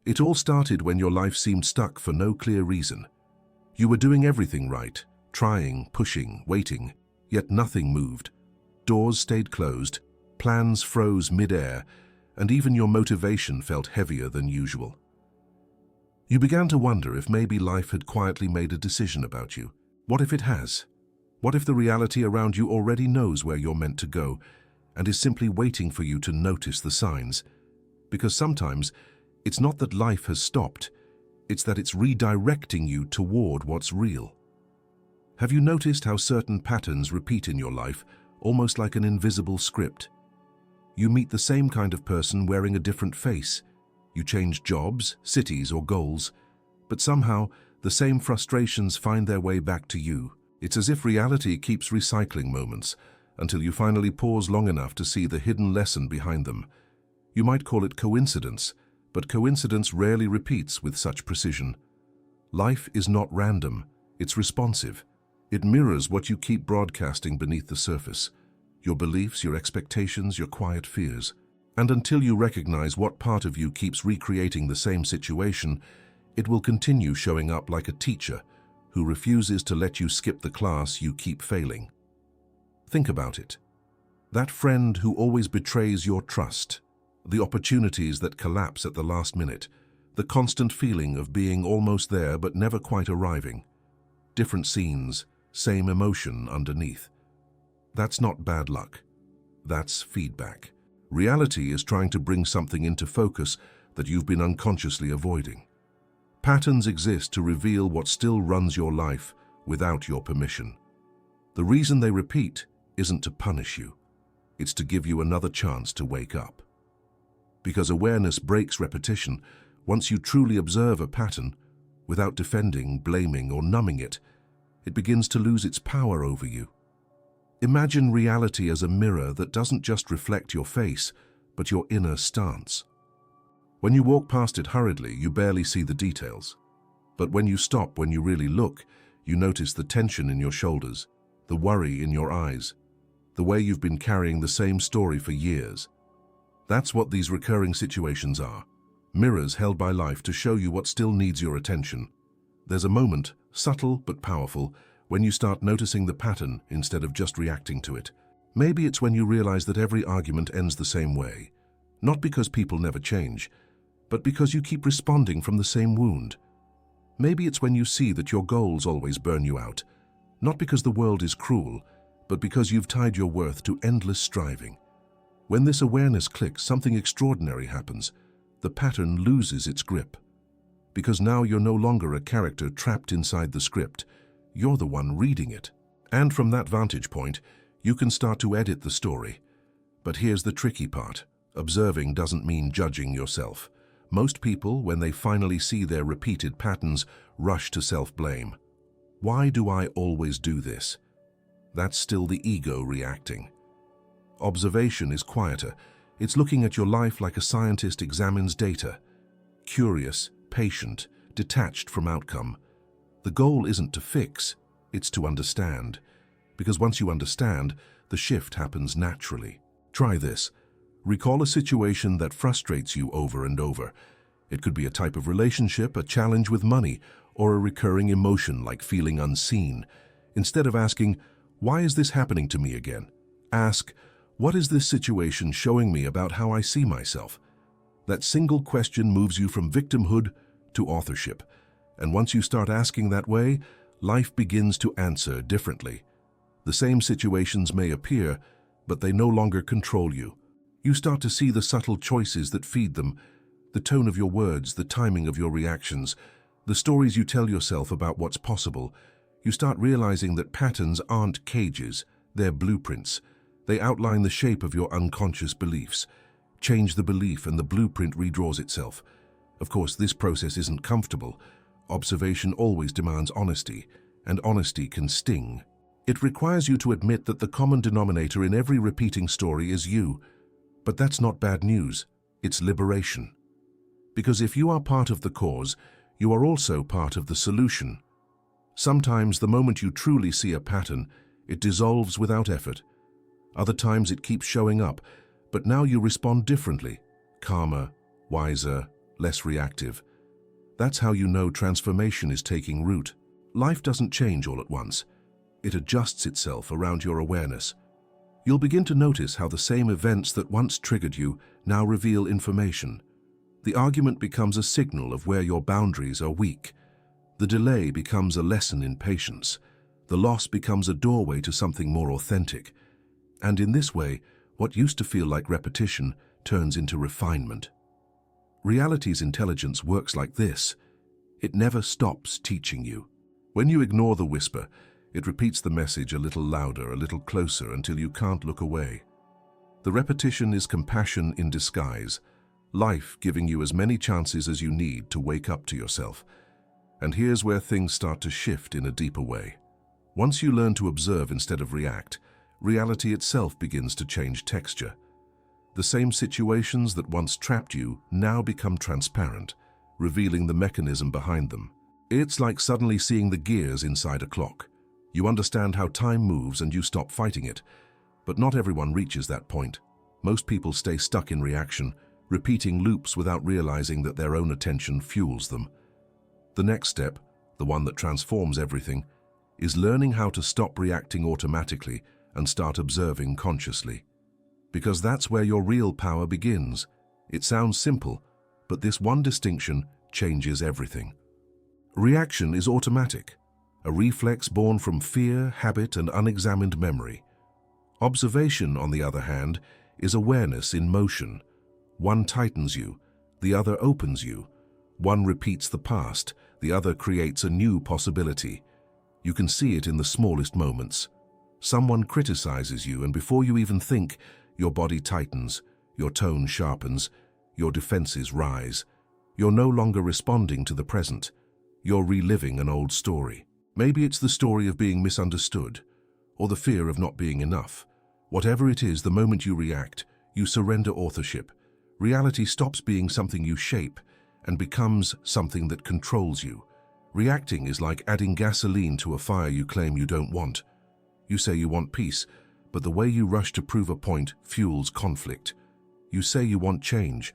It all started when your life seemed stuck for no clear reason. You were doing everything right, trying, pushing, waiting, yet nothing moved. Doors stayed closed, plans froze mid-air, and even your motivation felt heavier than usual. You began to wonder if maybe life had quietly made a decision about you. What if it has? What if the reality around you already knows where you're meant to go and is simply waiting for you to notice the signs? Because sometimes it's not that life has stopped, it's that it's redirecting you toward what's real. Have you noticed how certain patterns repeat in your life, almost like an invisible script? You meet the same kind of person wearing a different face. You change jobs, cities, or goals, but somehow the same frustrations find their way back to you. It's as if reality keeps recycling moments until you finally pause long enough to see the hidden lesson behind them. You might call it coincidence, but coincidence rarely repeats with such precision. Life is not random, it's responsive. It mirrors what you keep broadcasting beneath the surface. Your beliefs, your expectations, your quiet fears. And until you recognize what part of you keeps recreating the same situation, it will continue showing up like a teacher who refuses to let you skip the class you keep failing. Think about it. That friend who always betrays your trust, the opportunities that collapse at the last minute, the constant feeling of being almost there but never quite arriving. Different scenes, same emotion underneath. That's not bad luck. That's feedback. Reality is trying to bring something into focus that you've been unconsciously avoiding. Patterns exist to reveal what still runs your life without your permission. The reason they repeat isn't to punish you. It's to give you another chance to wake up. Because awareness breaks repetition. Once you truly observe a pattern, without defending, blaming, or numbing it, it begins to lose its power over you. Imagine reality as a mirror that doesn't just reflect your face, but your inner stance. When you walk past it hurriedly, you barely see the details. But when you stop, when you really look, you notice the tension in your shoulders, the worry in your eyes, the way you've been carrying the same story for years. That's what these recurring situations are. Mirrors held by life to show you what still needs your attention. There's a moment, subtle but powerful, when you start noticing the pattern instead of just reacting to it. Maybe it's when you realize that every argument ends the same way. Not because people never change, but because you keep responding from the same wound. Maybe it's when you see that your goals always burn you out. Not because the world is cruel, but because you've tied your worth to endless striving. When this awareness clicks, something extraordinary happens. The pattern loses its grip. Because now you're no longer a character trapped inside the script. You're the one reading it. And from that vantage point, you can start to edit the story. But here's the tricky part. Observing doesn't mean judging yourself. Most people, when they finally see their repeated patterns, rush to self-blame. Why do I always do this? That's still the ego reacting. Observation is quieter. It's looking at your life like a scientist examines data. Curious, patient, detached from outcome. The goal isn't to fix, it's to understand. Because once you understand, the shift happens naturally. Try this. Recall a situation that frustrates you over and over. It could be a type of relationship, a challenge with money, or a recurring emotion like feeling unseen. Instead of asking, "Why is this happening to me again?" ask, "What is this situation showing me about how I see myself?" That single question moves you from victimhood to authorship. And once you start asking that way, life begins to answer differently. The same situations may appear, but they no longer control you. You start to see the subtle choices that feed them, the tone of your words, the timing of your reactions, the stories you tell yourself about what's possible. You start realizing that patterns aren't cages, they're blueprints. They outline the shape of your unconscious beliefs. Change the belief and the blueprint redraws itself. Of course, this process isn't comfortable. Observation always demands honesty, and honesty can sting. It requires you to admit that the common denominator in every repeating story is you. But that's not bad news, it's liberation. Because if you are part of the cause, you are also part of the solution. Sometimes the moment you truly see a pattern, it dissolves without effort. Other times it keeps showing up, but now you respond differently, calmer, wiser, less reactive. That's how you know transformation is taking root. Life doesn't change all at once. It adjusts itself around your awareness. You'll begin to notice how the same events that once triggered you now reveal information. The argument becomes a signal of where your boundaries are weak. The delay becomes a lesson in patience. The loss becomes a doorway to something more authentic. And in this way, what used to feel like repetition turns into refinement. Reality's intelligence works like this. It never stops teaching you. When you ignore the whisper, it repeats the message a little louder, a little closer, until you can't look away. The repetition is compassion in disguise, life giving you as many chances as you need to wake up to yourself. And here's where things start to shift in a deeper way. Once you learn to observe instead of react, reality itself begins to change texture. The same situations that once trapped you now become transparent, revealing the mechanism behind them. It's like suddenly seeing the gears inside a clock. You understand how time moves and you stop fighting it. But not everyone reaches that point. Most people stay stuck in reaction, repeating loops without realizing that their own attention fuels them. The next step, the one that transforms everything, is learning how to stop reacting automatically and start observing consciously. Because that's where your real power begins. It sounds simple, but this one distinction changes everything. Reaction is automatic, a reflex born from fear, habit, and unexamined memory. Observation, on the other hand, is awareness in motion. One tightens you, the other opens you. One repeats the past, the other creates a new possibility. You can see it in the smallest moments. Someone criticizes you, and before you even think, your body tightens, your tone sharpens, your defenses rise. You're no longer responding to the present. You're reliving an old story. Maybe it's the story of being misunderstood, or the fear of not being enough. Whatever it is, the moment you react, you surrender authorship. Reality stops being something you shape and becomes something that controls you. Reacting is like adding gasoline to a fire you claim you don't want. You say you want peace, but the way you rush to prove a point fuels conflict. You say you want change,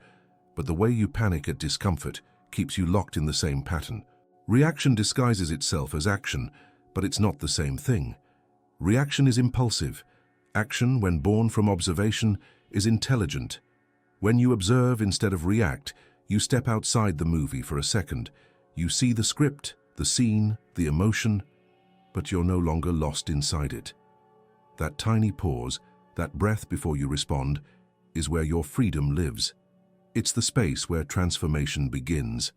but the way you panic at discomfort keeps you locked in the same pattern. Reaction disguises itself as action, but it's not the same thing. Reaction is impulsive. Action, when born from observation, is intelligent. When you observe instead of react, you step outside the movie for a second. You see the script, the scene, the emotion, but you're no longer lost inside it. That tiny pause, that breath before you respond, is where your freedom lives. It's the space where transformation begins.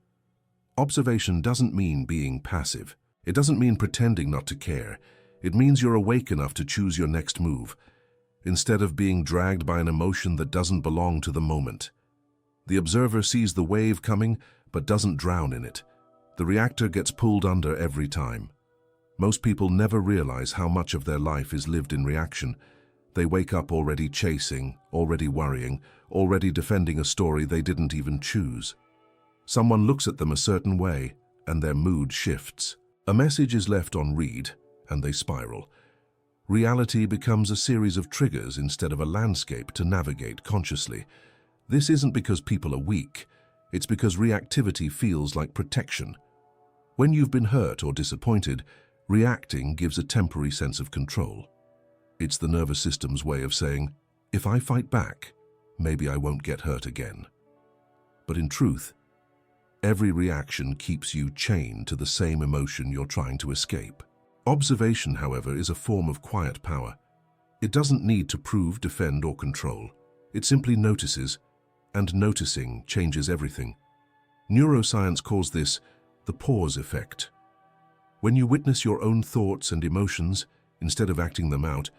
Observation doesn't mean being passive. It doesn't mean pretending not to care. It means you're awake enough to choose your next move, instead of being dragged by an emotion that doesn't belong to the moment. The observer sees the wave coming, but doesn't drown in it. The reactor gets pulled under every time. Most people never realize how much of their life is lived in reaction. They wake up already chasing, already worrying, already defending a story they didn't even choose. Someone looks at them a certain way, and their mood shifts. A message is left on read, and they spiral. Reality becomes a series of triggers instead of a landscape to navigate consciously. This isn't because people are weak. It's because reactivity feels like protection. When you've been hurt or disappointed, reacting gives a temporary sense of control. It's the nervous system's way of saying, if I fight back, maybe I won't get hurt again. But in truth, every reaction keeps you chained to the same emotion you're trying to escape. Observation, however, is a form of quiet power. It doesn't need to prove, defend, or control. It simply notices, and noticing changes everything. Neuroscience calls this the pause effect. When you witness your own thoughts and emotions, instead of acting them out,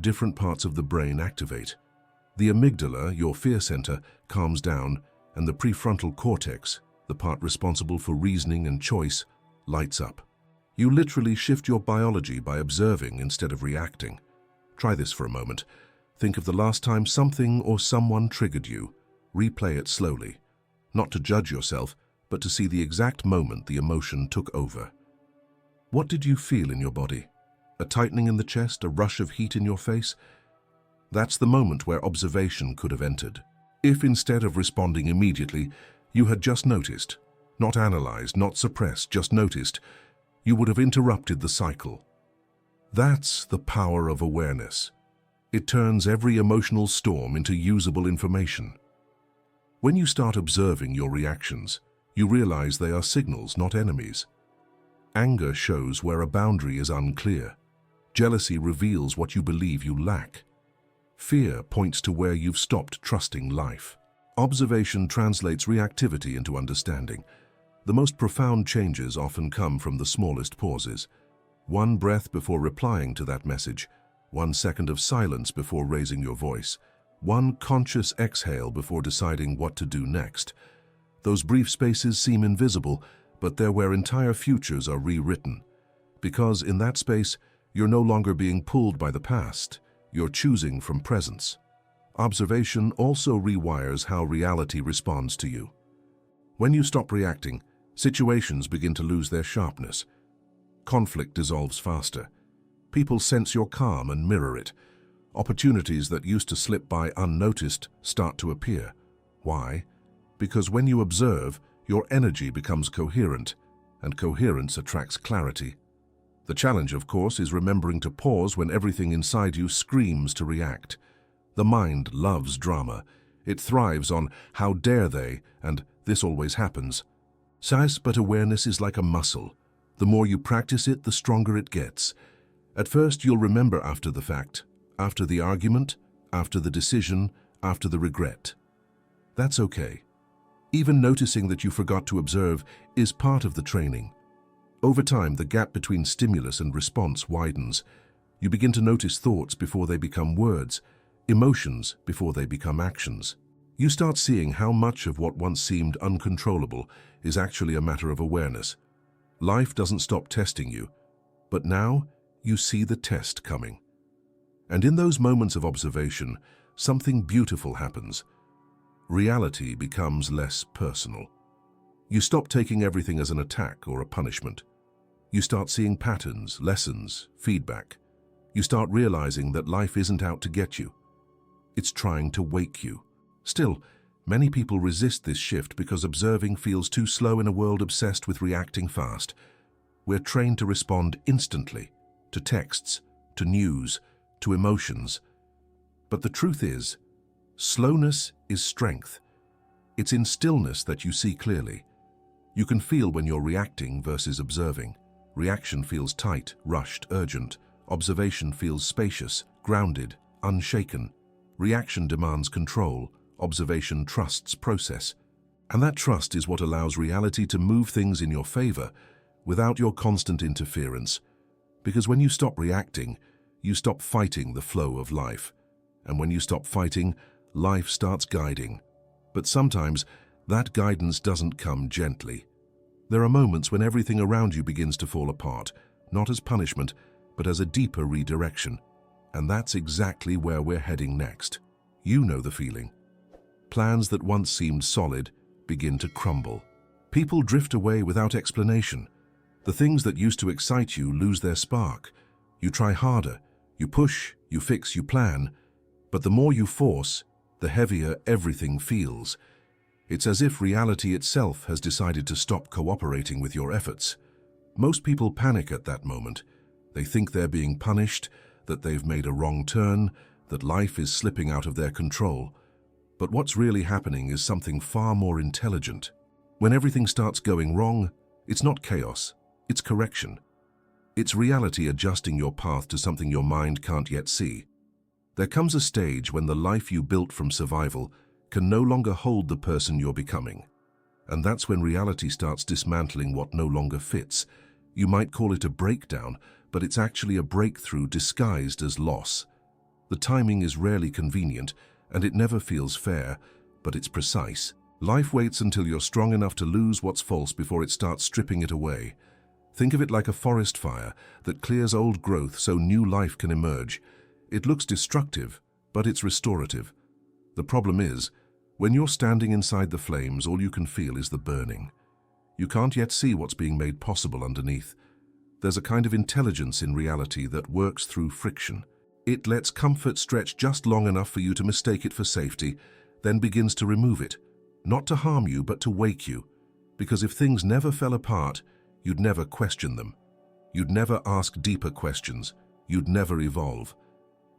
different parts of the brain activate. The amygdala, your fear center, calms down, and the prefrontal cortex, the part responsible for reasoning and choice, lights up. You literally shift your biology by observing instead of reacting. Try this for a moment. Think of the last time something or someone triggered you. Replay it slowly, not to judge yourself, but to see the exact moment the emotion took over. What did you feel in your body? A tightening in the chest, a rush of heat in your face? That's the moment where observation could have entered. If instead of responding immediately, you had just noticed, not analyzed, not suppressed, just noticed, you would have interrupted the cycle. That's the power of awareness. It turns every emotional storm into usable information. When you start observing your reactions, you realize they are signals, not enemies. Anger shows where a boundary is unclear. Jealousy reveals what you believe you lack. Fear points to where you've stopped trusting life. Observation translates reactivity into understanding. The most profound changes often come from the smallest pauses. One breath before replying to that message, 1 second of silence before raising your voice, one conscious exhale before deciding what to do next. Those brief spaces seem invisible, but they're where entire futures are rewritten. Because in that space, you're no longer being pulled by the past, you're choosing from presence. Observation also rewires how reality responds to you. When you stop reacting, situations begin to lose their sharpness. Conflict dissolves faster. People sense your calm and mirror it. Opportunities that used to slip by unnoticed start to appear. Why? Because when you observe, your energy becomes coherent, and coherence attracts clarity. The challenge, of course, is remembering to pause when everything inside you screams to react. The mind loves drama. It thrives on "how dare they" and "this always happens." But awareness is like a muscle. The more you practice it, the stronger it gets. At first, you'll remember after the fact, after the argument, after the decision, after the regret. That's okay. Even noticing that you forgot to observe is part of the training. Over time, the gap between stimulus and response widens. You begin to notice thoughts before they become words, emotions before they become actions. You start seeing how much of what once seemed uncontrollable is actually a matter of awareness. Life doesn't stop testing you, but now you see the test coming. And in those moments of observation, something beautiful happens. Reality becomes less personal. You stop taking everything as an attack or a punishment. You start seeing patterns, lessons, feedback. You start realizing that life isn't out to get you. It's trying to wake you. Still, many people resist this shift because observing feels too slow in a world obsessed with reacting fast. We're trained to respond instantly, to texts, to news, to emotions. But the truth is, slowness is strength. It's in stillness that you see clearly. You can feel when you're reacting versus observing. Reaction feels tight, rushed, urgent. Observation feels spacious, grounded, unshaken. Reaction demands control. Observation trusts process. And that trust is what allows reality to move things in your favor without your constant interference. Because when you stop reacting, you stop fighting the flow of life. And when you stop fighting, life starts guiding. But sometimes, that guidance doesn't come gently. There are moments when everything around you begins to fall apart, not as punishment, but as a deeper redirection. And that's exactly where we're heading next. You know the feeling. Plans that once seemed solid begin to crumble. People drift away without explanation. The things that used to excite you lose their spark. You try harder, you push, you fix, you plan. But the more you force, the heavier everything feels. It's as if reality itself has decided to stop cooperating with your efforts. Most people panic at that moment. They think they're being punished, that they've made a wrong turn, that life is slipping out of their control. But what's really happening is something far more intelligent. When everything starts going wrong, it's not chaos, it's correction. It's reality adjusting your path to something your mind can't yet see. There comes a stage when the life you built from survival can no longer hold the person you're becoming. And that's when reality starts dismantling what no longer fits. You might call it a breakdown, but it's actually a breakthrough disguised as loss. The timing is rarely convenient, and it never feels fair, but it's precise. Life waits until you're strong enough to lose what's false before it starts stripping it away. Think of it like a forest fire that clears old growth so new life can emerge. It looks destructive, but it's restorative. The problem is, when you're standing inside the flames, all you can feel is the burning. You can't yet see what's being made possible underneath. There's a kind of intelligence in reality that works through friction. It lets comfort stretch just long enough for you to mistake it for safety, then begins to remove it. not to harm you but to wake you. Because if things never fell apart, you'd never question them. You'd never ask deeper questions. You'd never evolve.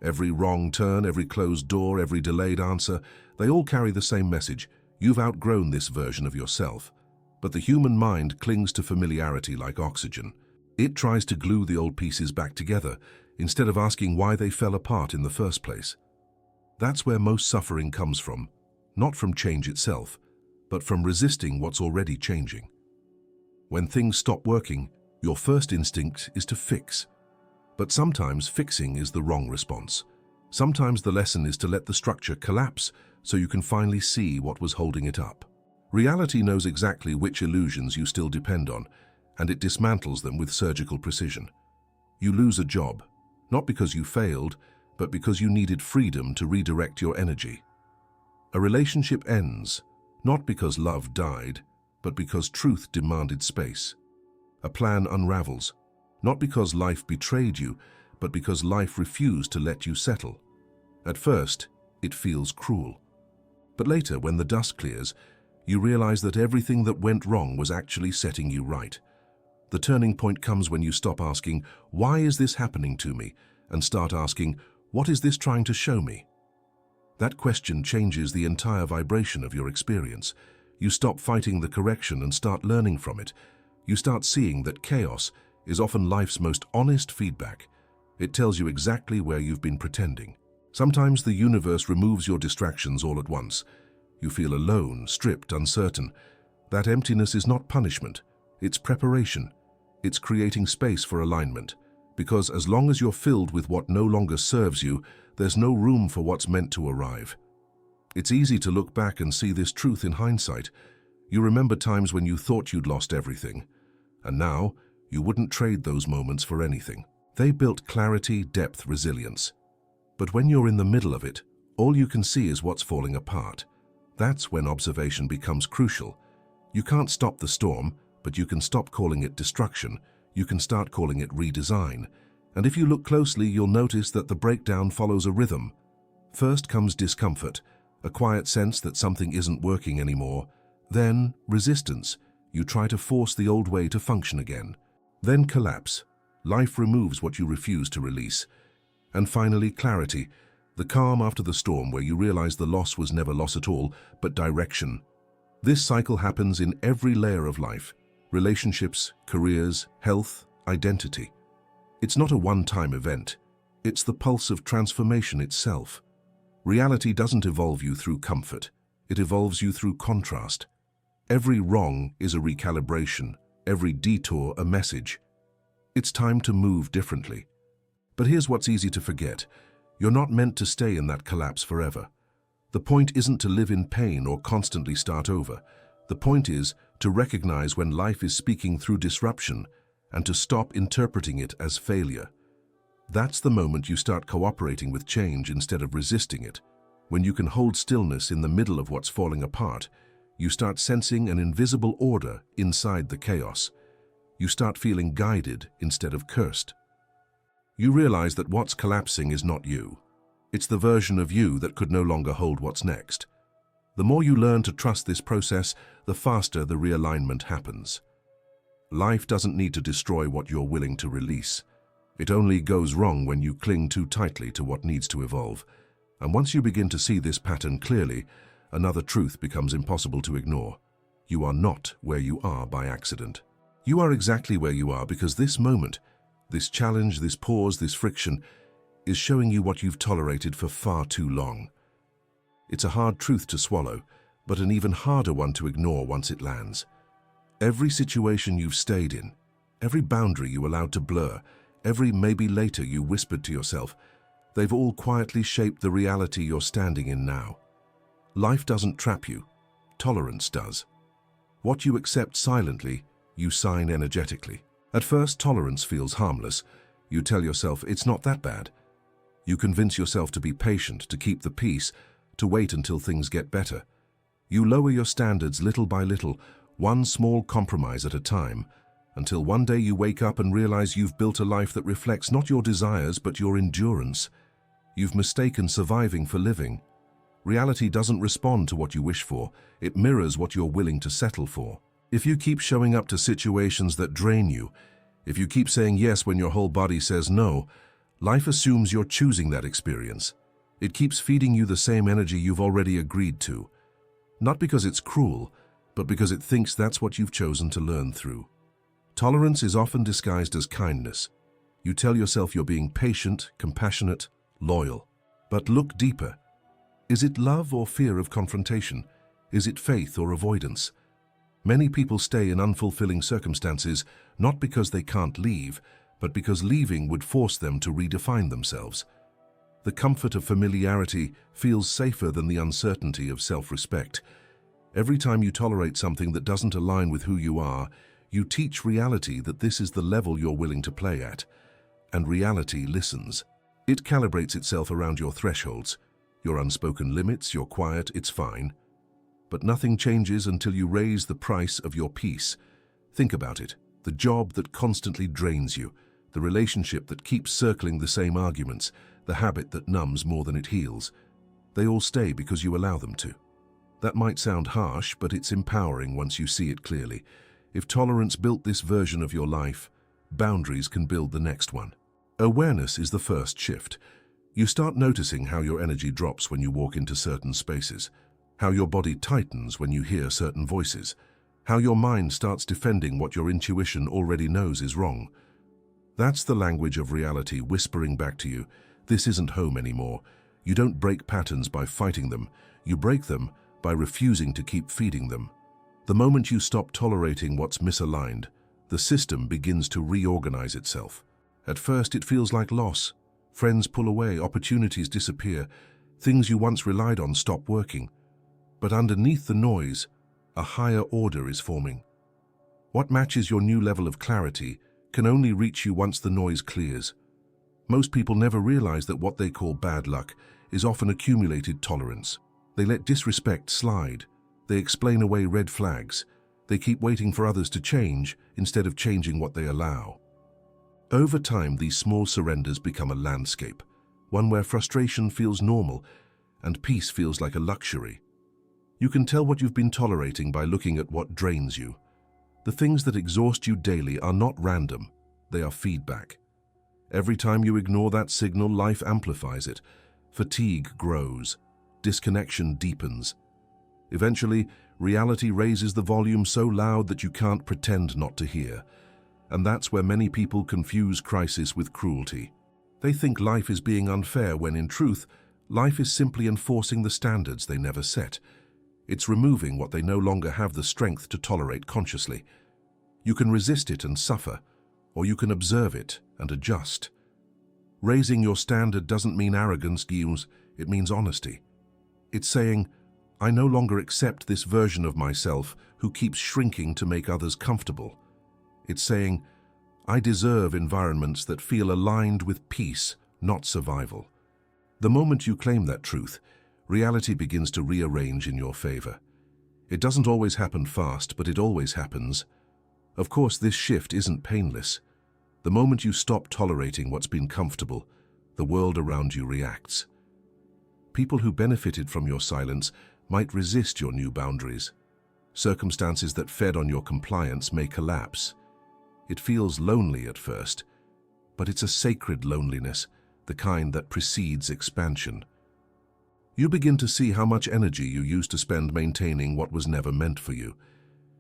Every wrong turn, every closed door, every delayed answer, they all carry the same message. You've outgrown this version of yourself. But the human mind clings to familiarity like oxygen. It tries to glue the old pieces back together instead of asking why they fell apart in the first place. That's where most suffering comes from, not from change itself, but from resisting what's already changing. When things stop working, your first instinct is to fix. But sometimes fixing is the wrong response. Sometimes the lesson is to let the structure collapse so you can finally see what was holding it up. Reality knows exactly which illusions you still depend on, and it dismantles them with surgical precision. You lose a job, not because you failed, but because you needed freedom to redirect your energy. A relationship ends, not because love died, but because truth demanded space. A plan unravels, not because life betrayed you, but because life refused to let you settle. At first, it feels cruel. But later, when the dust clears, you realize that everything that went wrong was actually setting you right. The turning point comes when you stop asking, "Why is this happening to me?" and start asking, "What is this trying to show me?" That question changes the entire vibration of your experience. You stop fighting the correction and start learning from it. You start seeing that chaos is often life's most honest feedback. It tells you exactly where you've been pretending. Sometimes the universe removes your distractions all at once. You feel alone, stripped, uncertain. That emptiness is not punishment. It's preparation. It's creating space for alignment. Because as long as you're filled with what no longer serves you, there's no room for what's meant to arrive. It's easy to look back and see this truth in hindsight. You remember times when you thought you'd lost everything. And now, you wouldn't trade those moments for anything. They built clarity, depth, resilience. But when you're in the middle of it, all you can see is what's falling apart. That's when observation becomes crucial. You can't stop the storm, but you can stop calling it destruction. You can start calling it redesign. And if you look closely, you'll notice that the breakdown follows a rhythm. First comes discomfort, a quiet sense that something isn't working anymore. Then resistance. You try to force the old way to function again. Then collapse. Life removes what you refuse to release. And finally, clarity. The calm after the storm where you realize the loss was never loss at all, but direction. This cycle happens in every layer of life. Relationships, careers, health, identity. It's not a one-time event. It's the pulse of transformation itself. Reality doesn't evolve you through comfort. It evolves you through contrast. Every wrong is a recalibration, every detour a message. It's time to move differently. But here's what's easy to forget. You're not meant to stay in that collapse forever. The point isn't to live in pain or constantly start over. The point is to recognize when life is speaking through disruption and to stop interpreting it as failure. That's the moment you start cooperating with change instead of resisting it. When you can hold stillness in the middle of what's falling apart, you start sensing an invisible order inside the chaos. You start feeling guided instead of cursed. You realize that what's collapsing is not you. It's the version of you that could no longer hold what's next. The more you learn to trust this process, the faster the realignment happens. Life doesn't need to destroy what you're willing to release. It only goes wrong when you cling too tightly to what needs to evolve. And once you begin to see this pattern clearly, another truth becomes impossible to ignore. You are not where you are by accident. You are exactly where you are because this moment, this challenge, this pause, this friction, is showing you what you've tolerated for far too long. It's a hard truth to swallow, but an even harder one to ignore once it lands. Every situation you've stayed in, every boundary you allowed to blur, every maybe later you whispered to yourself, they've all quietly shaped the reality you're standing in now. Life doesn't trap you, tolerance does. What you accept silently, you sign energetically. At first, tolerance feels harmless. You tell yourself it's not that bad. You convince yourself to be patient, to keep the peace, to wait until things get better. You lower your standards little by little, one small compromise at a time, until one day you wake up and realize you've built a life that reflects not your desires but your endurance. You've mistaken surviving for living. Reality doesn't respond to what you wish for, it mirrors what you're willing to settle for. If you keep showing up to situations that drain you, if you keep saying yes when your whole body says no, life assumes you're choosing that experience. It keeps feeding you the same energy you've already agreed to. Not because it's cruel, but because it thinks that's what you've chosen to learn through. Tolerance is often disguised as kindness. You tell yourself you're being patient, compassionate, loyal. But look deeper. Is it love or fear of confrontation? Is it faith or avoidance? Many people stay in unfulfilling circumstances not because they can't leave, but because leaving would force them to redefine themselves. The comfort of familiarity feels safer than the uncertainty of self-respect. Every time you tolerate something that doesn't align with who you are, you teach reality that this is the level you're willing to play at. And reality listens. It calibrates itself around your thresholds. Your unspoken limits, your quiet, it's fine. But nothing changes until you raise the price of your peace. Think about it. The job that constantly drains you, the relationship that keeps circling the same arguments, the habit that numbs more than it heals. They all stay because you allow them to. That might sound harsh, but it's empowering once you see it clearly. If tolerance built this version of your life, boundaries can build the next one. Awareness is the first shift. You start noticing how your energy drops when you walk into certain spaces, how your body tightens when you hear certain voices, how your mind starts defending what your intuition already knows is wrong. That's the language of reality whispering back to you, this isn't home anymore. You don't break patterns by fighting them, you break them by refusing to keep feeding them. The moment you stop tolerating what's misaligned, the system begins to reorganize itself. At first it feels like loss. Friends pull away, opportunities disappear, things you once relied on stop working. But underneath the noise, a higher order is forming. What matches your new level of clarity can only reach you once the noise clears. Most people never realize that what they call bad luck is often accumulated tolerance. They let disrespect slide. They explain away red flags. They keep waiting for others to change instead of changing what they allow. Over time, these small surrenders become a landscape, one where frustration feels normal and peace feels like a luxury. You can tell what you've been tolerating by looking at what drains you. The things that exhaust you daily are not random, they are feedback. Every time you ignore that signal, life amplifies it. Fatigue grows, disconnection deepens. Eventually, reality raises the volume so loud that you can't pretend not to hear. And that's where many people confuse crisis with cruelty. They think life is being unfair when in truth, life is simply enforcing the standards they never set. It's removing what they no longer have the strength to tolerate consciously. You can resist it and suffer, or you can observe it and adjust. Raising your standard doesn't mean arrogance, it means honesty. It's saying, I no longer accept this version of myself who keeps shrinking to make others comfortable. It's saying, I deserve environments that feel aligned with peace, not survival. The moment you claim that truth, reality begins to rearrange in your favor. It doesn't always happen fast, but it always happens. Of course, this shift isn't painless. The moment you stop tolerating what's been comfortable, the world around you reacts. People who benefited from your silence might resist your new boundaries. Circumstances that fed on your compliance may collapse. It feels lonely at first, but it's a sacred loneliness, the kind that precedes expansion. You begin to see how much energy you used to spend maintaining what was never meant for you.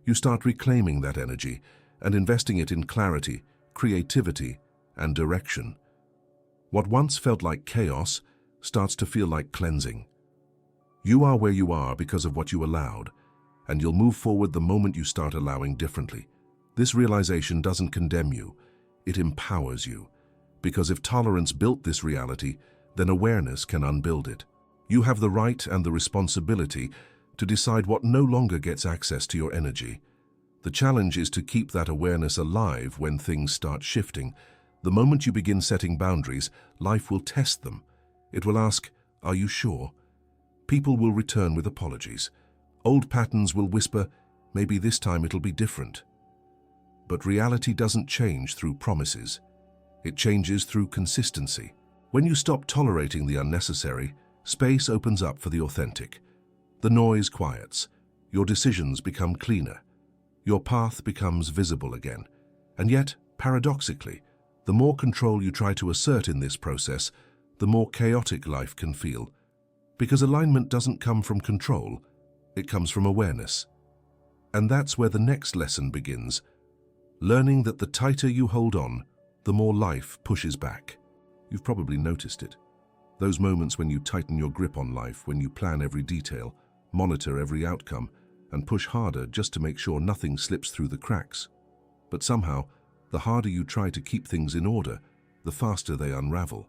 You start reclaiming that energy and investing it in clarity, creativity, and direction. What once felt like chaos starts to feel like cleansing. You are where you are because of what you allowed, and you'll move forward the moment you start allowing differently. This realization doesn't condemn you, it empowers you. Because if tolerance built this reality, then awareness can unbuild it. You have the right and the responsibility to decide what no longer gets access to your energy. The challenge is to keep that awareness alive when things start shifting. The moment you begin setting boundaries, life will test them. It will ask, are you sure? People will return with apologies. Old patterns will whisper, maybe this time it'll be different. But reality doesn't change through promises. It changes through consistency. When you stop tolerating the unnecessary, Space opens up for the authentic. The noise quiets. Your decisions become cleaner. Your path becomes visible again. And yet, paradoxically, the more control you try to assert in this process, the more chaotic life can feel. Because alignment doesn't come from control, it comes from awareness. And that's where the next lesson begins. Learning that the tighter you hold on, the more life pushes back. You've probably noticed it. Those moments when you tighten your grip on life, when you plan every detail, monitor every outcome, and push harder just to make sure nothing slips through the cracks. But somehow, the harder you try to keep things in order, the faster they unravel.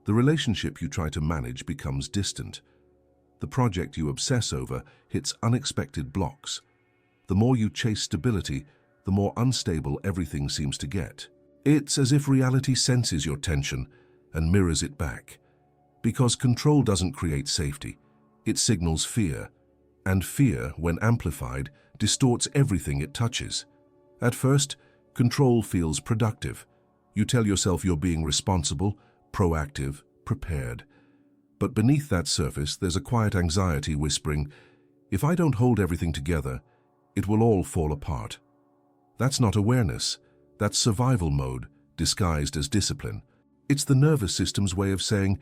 The relationship you try to manage becomes distant. The project you obsess over hits unexpected blocks. The more you chase stability, the more unstable everything seems to get. It's as if reality senses your tension and mirrors it back. Because control doesn't create safety, it signals fear. And fear, when amplified, distorts everything it touches. At first, control feels productive. You tell yourself you're being responsible, proactive, prepared. But beneath that surface, there's a quiet anxiety whispering, if I don't hold everything together, it will all fall apart. That's not awareness. That's survival mode, disguised as discipline. It's the nervous system's way of saying,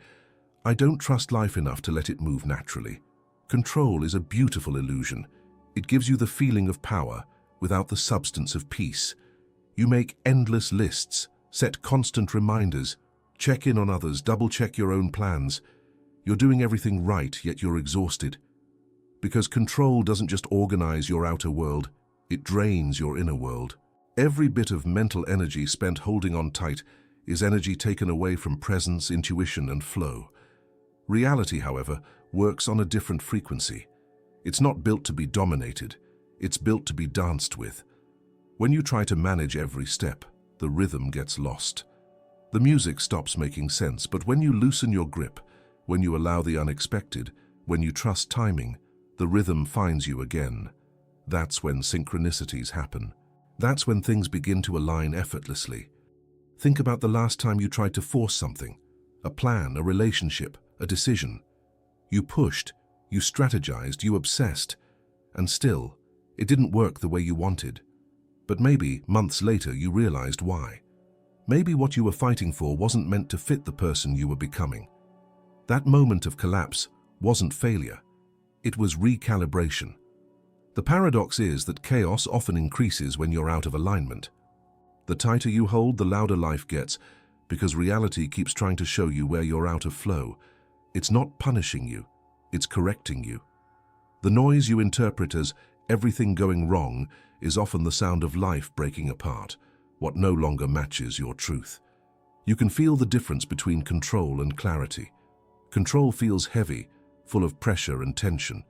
I don't trust life enough to let it move naturally. Control is a beautiful illusion. It gives you the feeling of power without the substance of peace. You make endless lists, set constant reminders, check in on others, double-check your own plans. You're doing everything right, yet you're exhausted. Because control doesn't just organize your outer world, it drains your inner world. Every bit of mental energy spent holding on tight is energy taken away from presence, intuition, and flow. Reality, however, works on a different frequency. It's not built to be dominated, it's built to be danced with. When you try to manage every step, the rhythm gets lost. The music stops making sense, but when you loosen your grip, when you allow the unexpected, when you trust timing, the rhythm finds you again. That's when synchronicities happen. That's when things begin to align effortlessly. Think about the last time you tried to force something, a plan, a relationship, a decision. You pushed, you strategized, you obsessed, and still, it didn't work the way you wanted. But maybe, months later, you realized why. Maybe what you were fighting for wasn't meant to fit the person you were becoming. That moment of collapse wasn't failure. It was recalibration. The paradox is that chaos often increases when you're out of alignment. The tighter you hold, the louder life gets, because reality keeps trying to show you where you're out of flow. It's not punishing you, it's correcting you. The noise you interpret as everything going wrong is often the sound of life breaking apart, what no longer matches your truth. You can feel the difference between control and clarity. Control feels heavy, full of pressure and tension.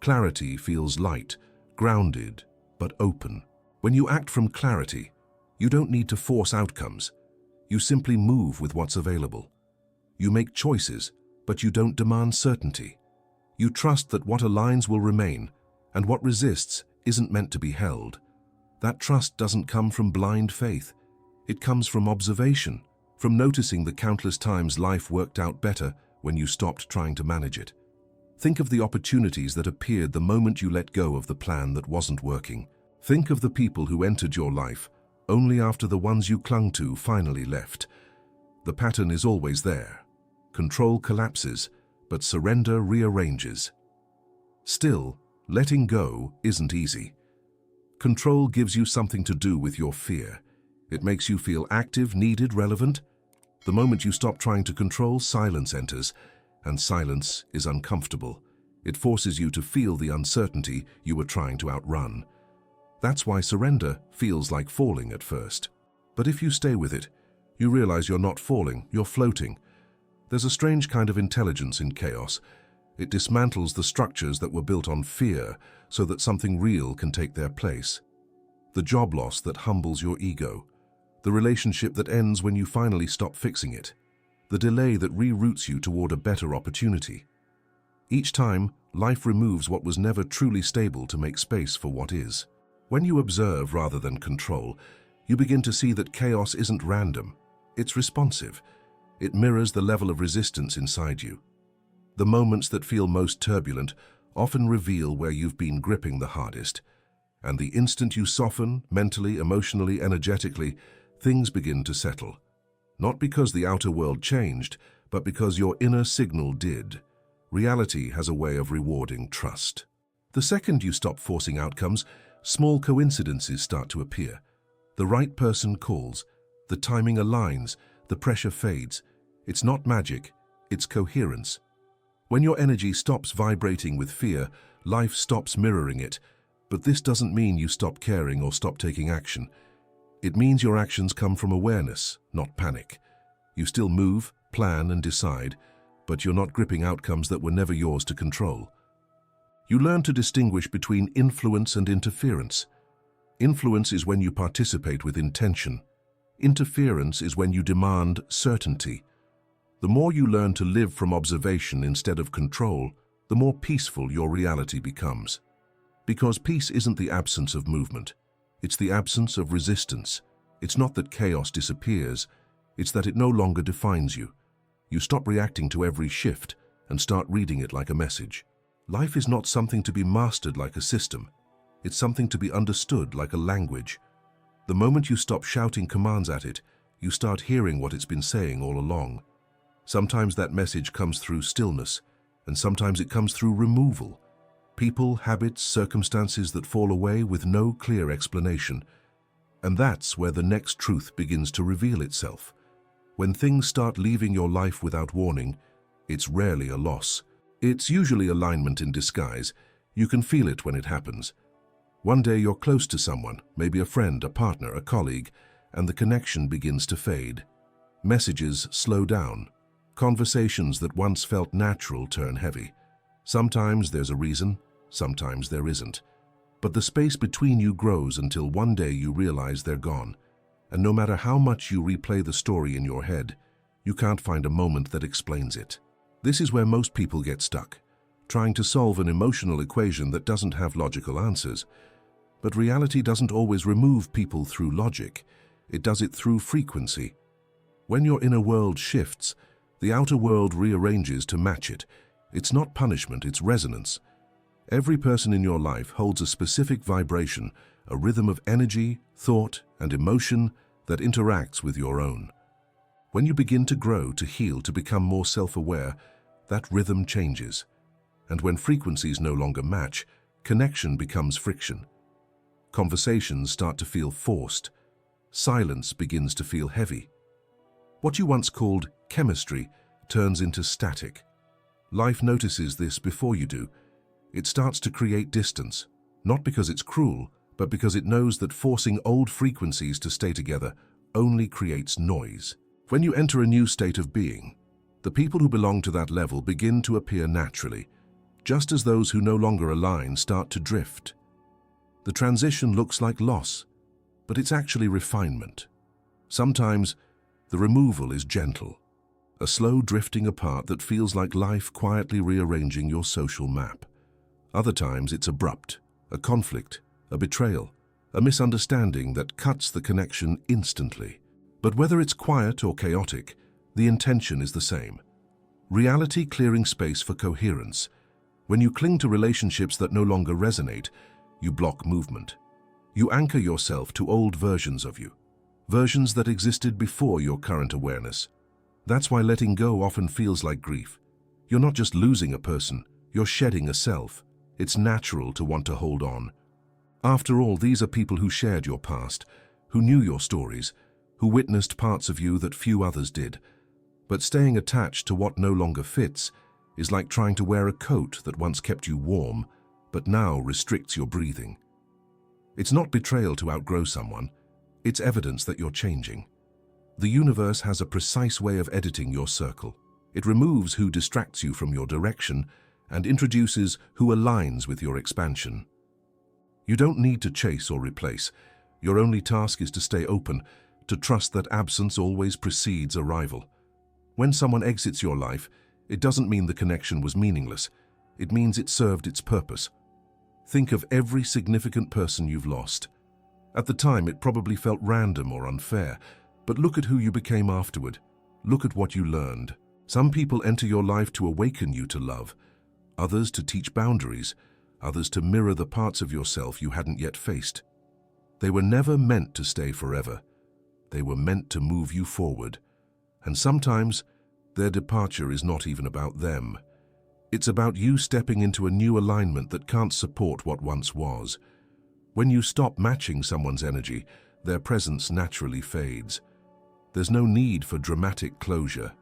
Clarity feels light, grounded, but open. When you act from clarity, you don't need to force outcomes. You simply move with what's available. You make choices, but you don't demand certainty. You trust that what aligns will remain, and what resists isn't meant to be held. That trust doesn't come from blind faith. It comes from observation, from noticing the countless times life worked out better when you stopped trying to manage it. Think of the opportunities that appeared the moment you let go of the plan that wasn't working. Think of the people who entered your life only after the ones you clung to finally left. The pattern is always there. Control collapses, but surrender rearranges. Still, letting go isn't easy. Control gives you something to do with your fear. It makes you feel active, needed, relevant. The moment you stop trying to control, silence enters, and silence is uncomfortable. It forces you to feel the uncertainty you were trying to outrun. That's why surrender feels like falling at first. But if you stay with it, you realize you're not falling, you're floating. There's a strange kind of intelligence in chaos. It dismantles the structures that were built on fear so that something real can take their place. The job loss that humbles your ego. The relationship that ends when you finally stop fixing it. The delay that reroutes you toward a better opportunity. Each time, life removes what was never truly stable to make space for what is. When you observe rather than control, you begin to see that chaos isn't random. It's responsive. It mirrors the level of resistance inside you. The moments that feel most turbulent often reveal where you've been gripping the hardest. And the instant you soften, mentally, emotionally, energetically, things begin to settle. Not because the outer world changed, but because your inner signal did. Reality has a way of rewarding trust. The second you stop forcing outcomes, small coincidences start to appear. The right person calls, the timing aligns, the pressure fades. It's not magic, it's coherence. When your energy stops vibrating with fear, life stops mirroring it. But this doesn't mean you stop caring or stop taking action. It means your actions come from awareness, not panic. You still move, plan, and decide, but you're not gripping outcomes that were never yours to control. You learn to distinguish between influence and interference. Influence is when you participate with intention. Interference is when you demand certainty. The more you learn to live from observation instead of control, the more peaceful your reality becomes. Because peace isn't the absence of movement. It's the absence of resistance. It's not that chaos disappears, it's that it no longer defines you. You stop reacting to every shift and start reading it like a message. Life is not something to be mastered like a system. It's something to be understood like a language. The moment you stop shouting commands at it, you start hearing what it's been saying all along. Sometimes that message comes through stillness, and sometimes it comes through removal. People, habits, circumstances that fall away with no clear explanation. And that's where the next truth begins to reveal itself. When things start leaving your life without warning, it's rarely a loss. It's usually alignment in disguise. You can feel it when it happens. One day you're close to someone, maybe a friend, a partner, a colleague, and the connection begins to fade. Messages slow down. Conversations that once felt natural turn heavy. Sometimes there's a reason, sometimes there isn't. But the space between you grows until one day you realize they're gone. And no matter how much you replay the story in your head, you can't find a moment that explains it. This is where most people get stuck, trying to solve an emotional equation that doesn't have logical answers. But reality doesn't always remove people through logic. It does it through frequency. When your inner world shifts, the outer world rearranges to match it. It's not punishment, it's resonance. Every person in your life holds a specific vibration, a rhythm of energy, thought, and emotion that interacts with your own. When you begin to grow, to heal, to become more self-aware, that rhythm changes. And when frequencies no longer match, connection becomes friction. Conversations start to feel forced. Silence begins to feel heavy. What you once called chemistry turns into static. Life notices this before you do. It starts to create distance, not because it's cruel, but because it knows that forcing old frequencies to stay together only creates noise. When you enter a new state of being, the people who belong to that level begin to appear naturally, just as those who no longer align start to drift. The transition looks like loss, but it's actually refinement. Sometimes the removal is gentle, a slow drifting apart that feels like life quietly rearranging your social map. Other times it's abrupt, a conflict, a betrayal, a misunderstanding that cuts the connection instantly. But whether it's quiet or chaotic, the intention is the same. Reality clearing space for coherence. When you cling to relationships that no longer resonate, you block movement. You anchor yourself to old versions of you, versions that existed before your current awareness. That's why letting go often feels like grief. You're not just losing a person, you're shedding a self. It's natural to want to hold on. After all, these are people who shared your past, who knew your stories, who witnessed parts of you that few others did. But staying attached to what no longer fits is like trying to wear a coat that once kept you warm, but now restricts your breathing. It's not betrayal to outgrow someone, it's evidence that you're changing. The universe has a precise way of editing your circle. It removes who distracts you from your direction and introduces who aligns with your expansion. You don't need to chase or replace. Your only task is to stay open, to trust that absence always precedes arrival. When someone exits your life, it doesn't mean the connection was meaningless. It means it served its purpose. Think of every significant person you've lost. At the time, it probably felt random or unfair, but look at who you became afterward. Look at what you learned. Some people enter your life to awaken you to love, others to teach boundaries, others to mirror the parts of yourself you hadn't yet faced. They were never meant to stay forever. They were meant to move you forward. And sometimes, their departure is not even about them. It's about you stepping into a new alignment that can't support what once was. When you stop matching someone's energy, their presence naturally fades. There's no need for dramatic closure.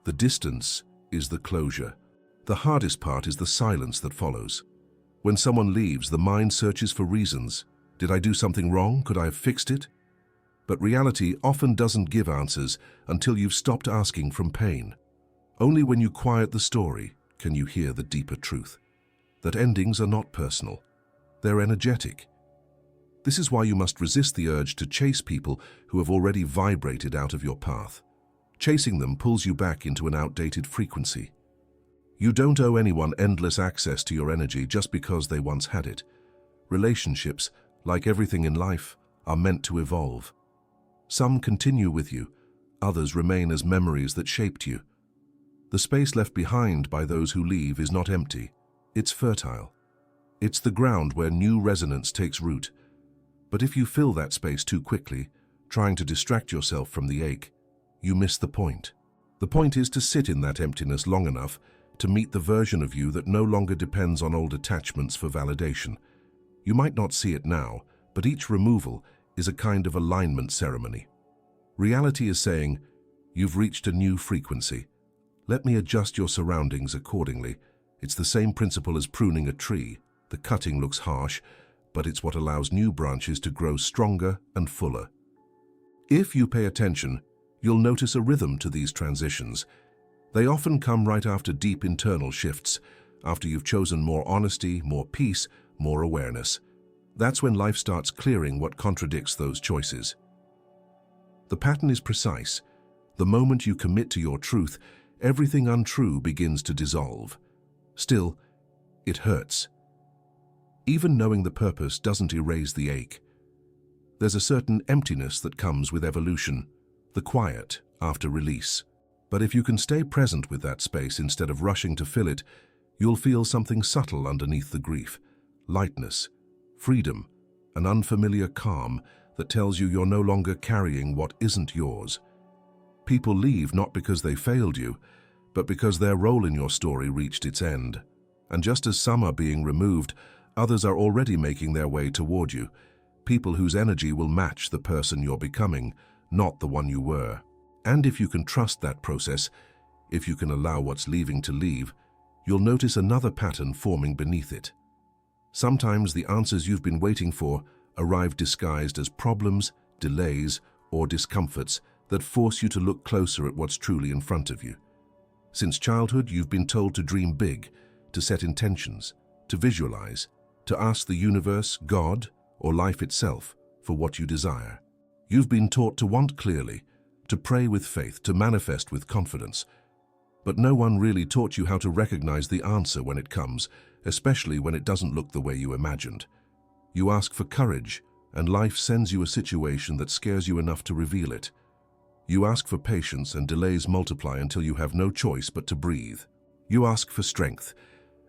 The distance is the closure. The hardest part is the silence that follows. When someone leaves, the mind searches for reasons. Did I do something wrong? Could I have fixed it? But reality often doesn't give answers until you've stopped asking from pain. Only when you quiet the story can you hear the deeper truth. That endings are not personal. They're energetic. This is why you must resist the urge to chase people who have already vibrated out of your path. Chasing them pulls you back into an outdated frequency. You don't owe anyone endless access to your energy just because they once had it. Relationships, like everything in life, are meant to evolve. Some continue with you, others remain as memories that shaped you. The space left behind by those who leave is not empty, it's fertile. It's the ground where new resonance takes root. But if you fill that space too quickly, trying to distract yourself from the ache, you miss the point. The point is to sit in that emptiness long enough to meet the version of you that no longer depends on old attachments for validation. You might not see it now, but each removal is a kind of alignment ceremony. Reality is saying, you've reached a new frequency. Let me adjust your surroundings accordingly. It's the same principle as pruning a tree. The cutting looks harsh, but it's what allows new branches to grow stronger and fuller. If you pay attention, you'll notice a rhythm to these transitions. They often come right after deep internal shifts, after you've chosen more honesty, more peace, more awareness. That's when life starts clearing what contradicts those choices. The pattern is precise. The moment you commit to your truth, everything untrue begins to dissolve. Still, it hurts. Even knowing the purpose doesn't erase the ache. There's a certain emptiness that comes with evolution, the quiet after release. But if you can stay present with that space instead of rushing to fill it, you'll feel something subtle underneath the grief. Lightness, freedom, an unfamiliar calm that tells you you're no longer carrying what isn't yours. People leave not because they failed you, but because their role in your story reached its end. And just as some are being removed, others are already making their way toward you, people whose energy will match the person you're becoming, not the one you were. And if you can trust that process, if you can allow what's leaving to leave, you'll notice another pattern forming beneath it. Sometimes the answers you've been waiting for arrive disguised as problems, delays, or discomforts that force you to look closer at what's truly in front of you. Since childhood, you've been told to dream big, to set intentions, to visualize, to ask the universe, God, or life itself for what you desire. You've been taught to want clearly, to pray with faith, to manifest with confidence. But no one really taught you how to recognize the answer when it comes, especially when it doesn't look the way you imagined. You ask for courage, and life sends you a situation that scares you enough to reveal it. You ask for patience, and delays multiply until you have no choice but to breathe. You ask for strength,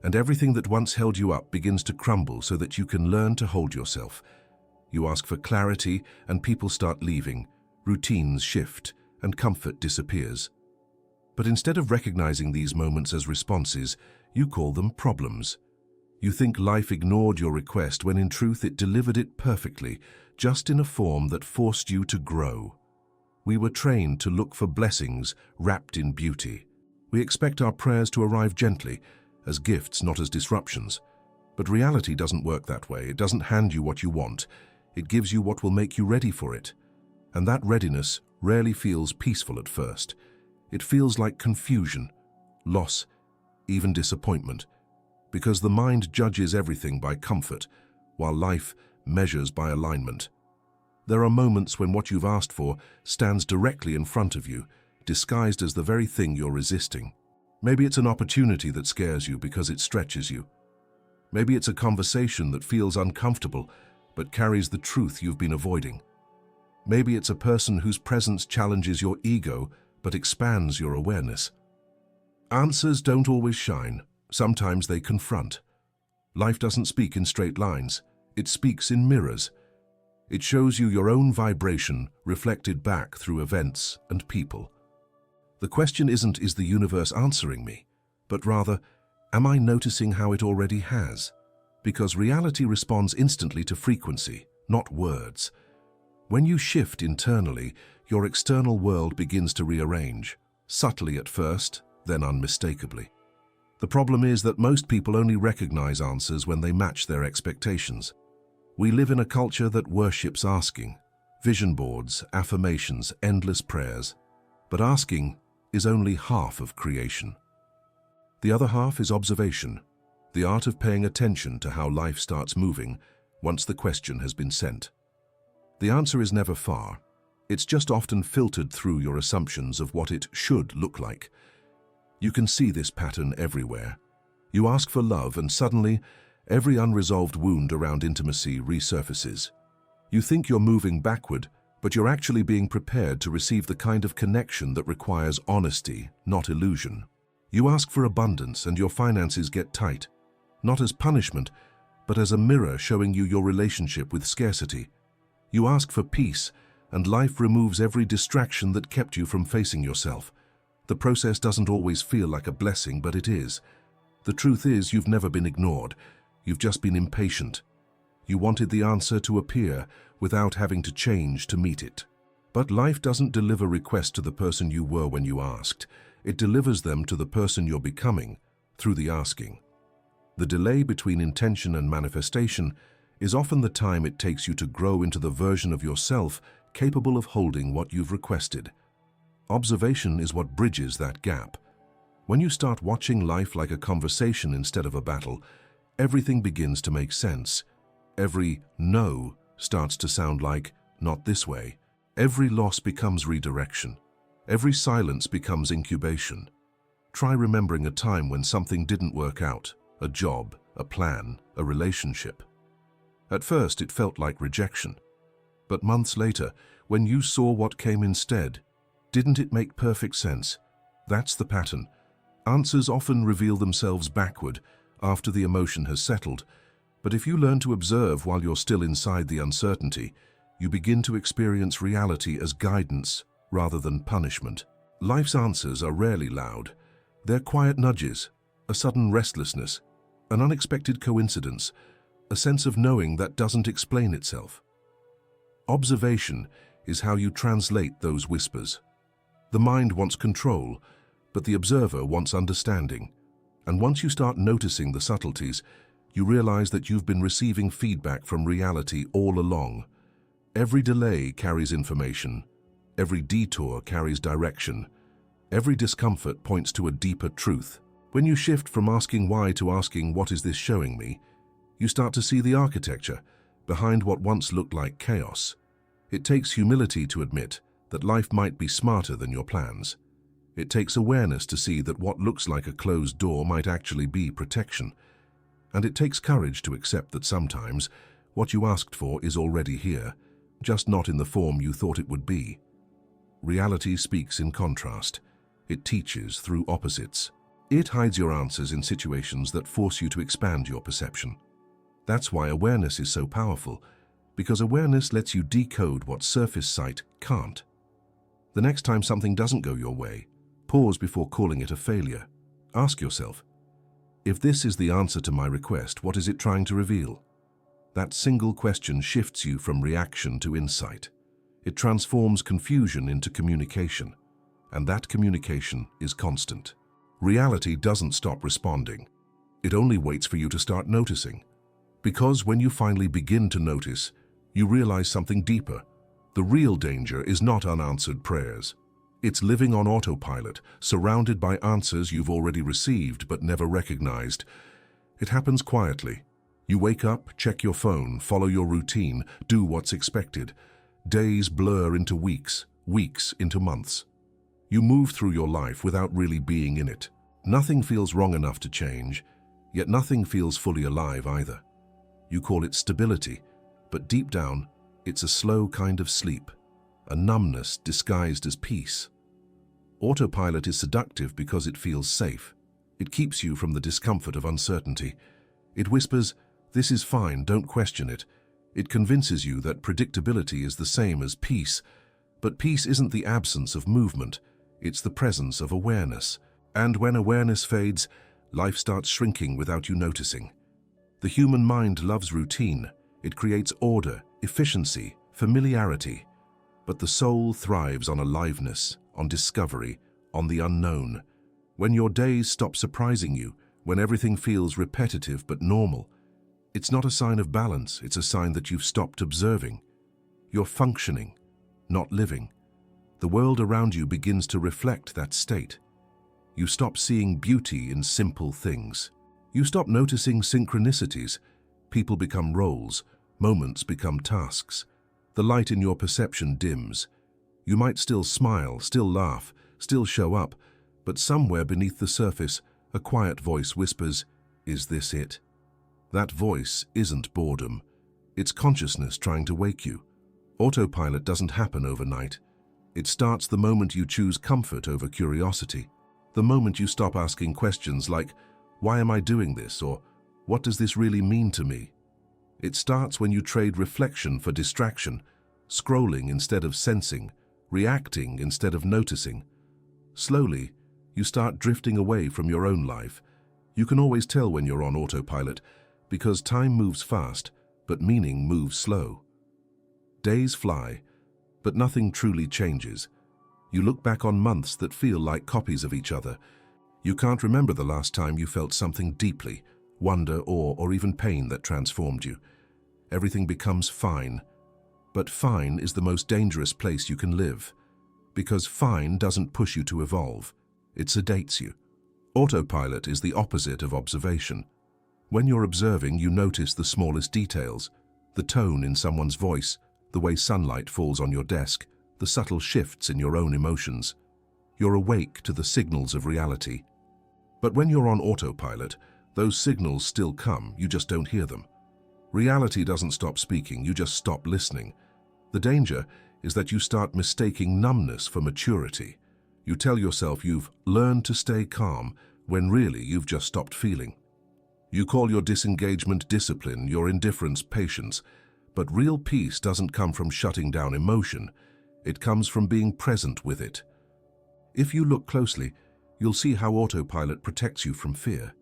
and everything that once held you up begins to crumble so that you can learn to hold yourself. You ask for clarity, and people start leaving. Routines shift, and comfort disappears. But instead of recognizing these moments as responses, you call them problems. You think life ignored your request when in truth it delivered it perfectly, just in a form that forced you to grow. We were trained to look for blessings wrapped in beauty. We expect our prayers to arrive gently, as gifts, not as disruptions. But reality doesn't work that way. It doesn't hand you what you want. It gives you what will make you ready for it. And that readiness rarely feels peaceful at first. It feels like confusion, loss, even disappointment, because the mind judges everything by comfort, while life measures by alignment. There are moments when what you've asked for stands directly in front of you, disguised as the very thing you're resisting. Maybe it's an opportunity that scares you because it stretches you. Maybe it's a conversation that feels uncomfortable but carries the truth you've been avoiding. Maybe it's a person whose presence challenges your ego but expands your awareness. Answers don't always shine. Sometimes they confront. Life doesn't speak in straight lines. It speaks in mirrors. It shows you your own vibration reflected back through events and people. The question isn't, is the universe answering me? But rather, am I noticing how it already has? Because reality responds instantly to frequency, not words. When you shift internally, your external world begins to rearrange, subtly at first, then unmistakably. The problem is that most people only recognize answers when they match their expectations. We live in a culture that worships asking. Vision boards, affirmations, endless prayers. But asking is only half of creation. The other half is observation, the art of paying attention to how life starts moving once the question has been sent. The answer is never far. It's just often filtered through your assumptions of what it should look like. You can see this pattern everywhere. You ask for love and suddenly, every unresolved wound around intimacy resurfaces. You think you're moving backward, but you're actually being prepared to receive the kind of connection that requires honesty, not illusion. You ask for abundance and your finances get tight, not as punishment, but as a mirror showing you your relationship with scarcity. You ask for peace, and life removes every distraction that kept you from facing yourself. The process doesn't always feel like a blessing, but it is. The truth is, you've never been ignored. You've just been impatient. You wanted the answer to appear without having to change to meet it. But life doesn't deliver requests to the person you were when you asked. It delivers them to the person you're becoming through the asking. The delay between intention and manifestation is often the time it takes you to grow into the version of yourself capable of holding what you've requested. Observation is what bridges that gap. When you start watching life like a conversation instead of a battle, everything begins to make sense. Every no starts to sound like, not this way. Every loss becomes redirection. Every silence becomes incubation. Try remembering a time when something didn't work out, a job, a plan, a relationship. At first it felt like rejection. But months later, when you saw what came instead, didn't it make perfect sense? That's the pattern. Answers often reveal themselves backward, after the emotion has settled. But if you learn to observe while you're still inside the uncertainty, you begin to experience reality as guidance rather than punishment. Life's answers are rarely loud. They're quiet nudges, a sudden restlessness, an unexpected coincidence, a sense of knowing that doesn't explain itself. Observation is how you translate those whispers. The mind wants control, but the observer wants understanding. And once you start noticing the subtleties, you realize that you've been receiving feedback from reality all along. Every delay carries information. Every detour carries direction. Every discomfort points to a deeper truth. When you shift from asking why to asking what is this showing me, you start to see the architecture behind what once looked like chaos. It takes humility to admit that life might be smarter than your plans. It takes awareness to see that what looks like a closed door might actually be protection. And it takes courage to accept that sometimes what you asked for is already here, just not in the form you thought it would be. Reality speaks in contrast. It teaches through opposites. It hides your answers in situations that force you to expand your perception. That's why awareness is so powerful, because awareness lets you decode what surface sight can't. The next time something doesn't go your way, pause before calling it a failure. Ask yourself, if this is the answer to my request, what is it trying to reveal? That single question shifts you from reaction to insight. It transforms confusion into communication, and that communication is constant. Reality doesn't stop responding. It only waits for you to start noticing. Because when you finally begin to notice, you realize something deeper. The real danger is not unanswered prayers. It's living on autopilot, surrounded by answers you've already received but never recognized. It happens quietly. You wake up, check your phone, follow your routine, do what's expected. Days blur into weeks, weeks into months. You move through your life without really being in it. Nothing feels wrong enough to change, yet nothing feels fully alive either. You call it stability, but deep down, it's a slow kind of sleep, a numbness disguised as peace. Autopilot is seductive because it feels safe. It keeps you from the discomfort of uncertainty. It whispers, "This is fine, don't question it." It convinces you that predictability is the same as peace. But peace isn't the absence of movement, it's the presence of awareness. And when awareness fades, life starts shrinking without you noticing. The human mind loves routine. It creates order, efficiency, familiarity. But the soul thrives on aliveness, on discovery, on the unknown. When your days stop surprising you, when everything feels repetitive but normal, it's not a sign of balance, it's a sign that you've stopped observing. You're functioning, not living. The world around you begins to reflect that state. You stop seeing beauty in simple things. You stop noticing synchronicities. People become roles, moments become tasks. The light in your perception dims. You might still smile, still laugh, still show up, but somewhere beneath the surface, a quiet voice whispers, "Is this it?" That voice isn't boredom. It's consciousness trying to wake you. Autopilot doesn't happen overnight. It starts the moment you choose comfort over curiosity. The moment you stop asking questions like, "Why am I doing this?" or "What does this really mean to me?" It starts when you trade reflection for distraction, scrolling instead of sensing, reacting instead of noticing. Slowly, you start drifting away from your own life. You can always tell when you're on autopilot, because time moves fast, but meaning moves slow. Days fly, but nothing truly changes. You look back on months that feel like copies of each other. You can't remember the last time you felt something deeply, wonder, awe, or even pain that transformed you. Everything becomes fine. But fine is the most dangerous place you can live, because fine doesn't push you to evolve. It sedates you. Autopilot is the opposite of observation. When you're observing, you notice the smallest details, the tone in someone's voice, the way sunlight falls on your desk, the subtle shifts in your own emotions. You're awake to the signals of reality. But when you're on autopilot, those signals still come, you just don't hear them. Reality doesn't stop speaking, you just stop listening. The danger is that you start mistaking numbness for maturity. You tell yourself you've learned to stay calm, when really you've just stopped feeling. You call your disengagement discipline, your indifference patience, but real peace doesn't come from shutting down emotion. It comes from being present with it. If you look closely, you'll see how autopilot protects you from fear.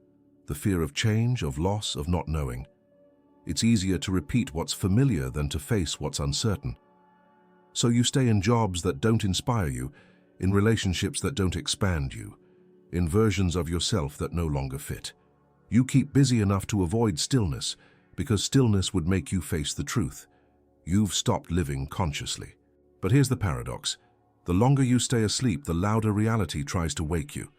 The fear of change, of loss, of not knowing. It's easier to repeat what's familiar than to face what's uncertain. So you stay in jobs that don't inspire you, in relationships that don't expand you, in versions of yourself that no longer fit. You keep busy enough to avoid stillness, because stillness would make you face the truth. You've stopped living consciously. But here's the paradox. The longer you stay asleep, the louder reality tries to wake you.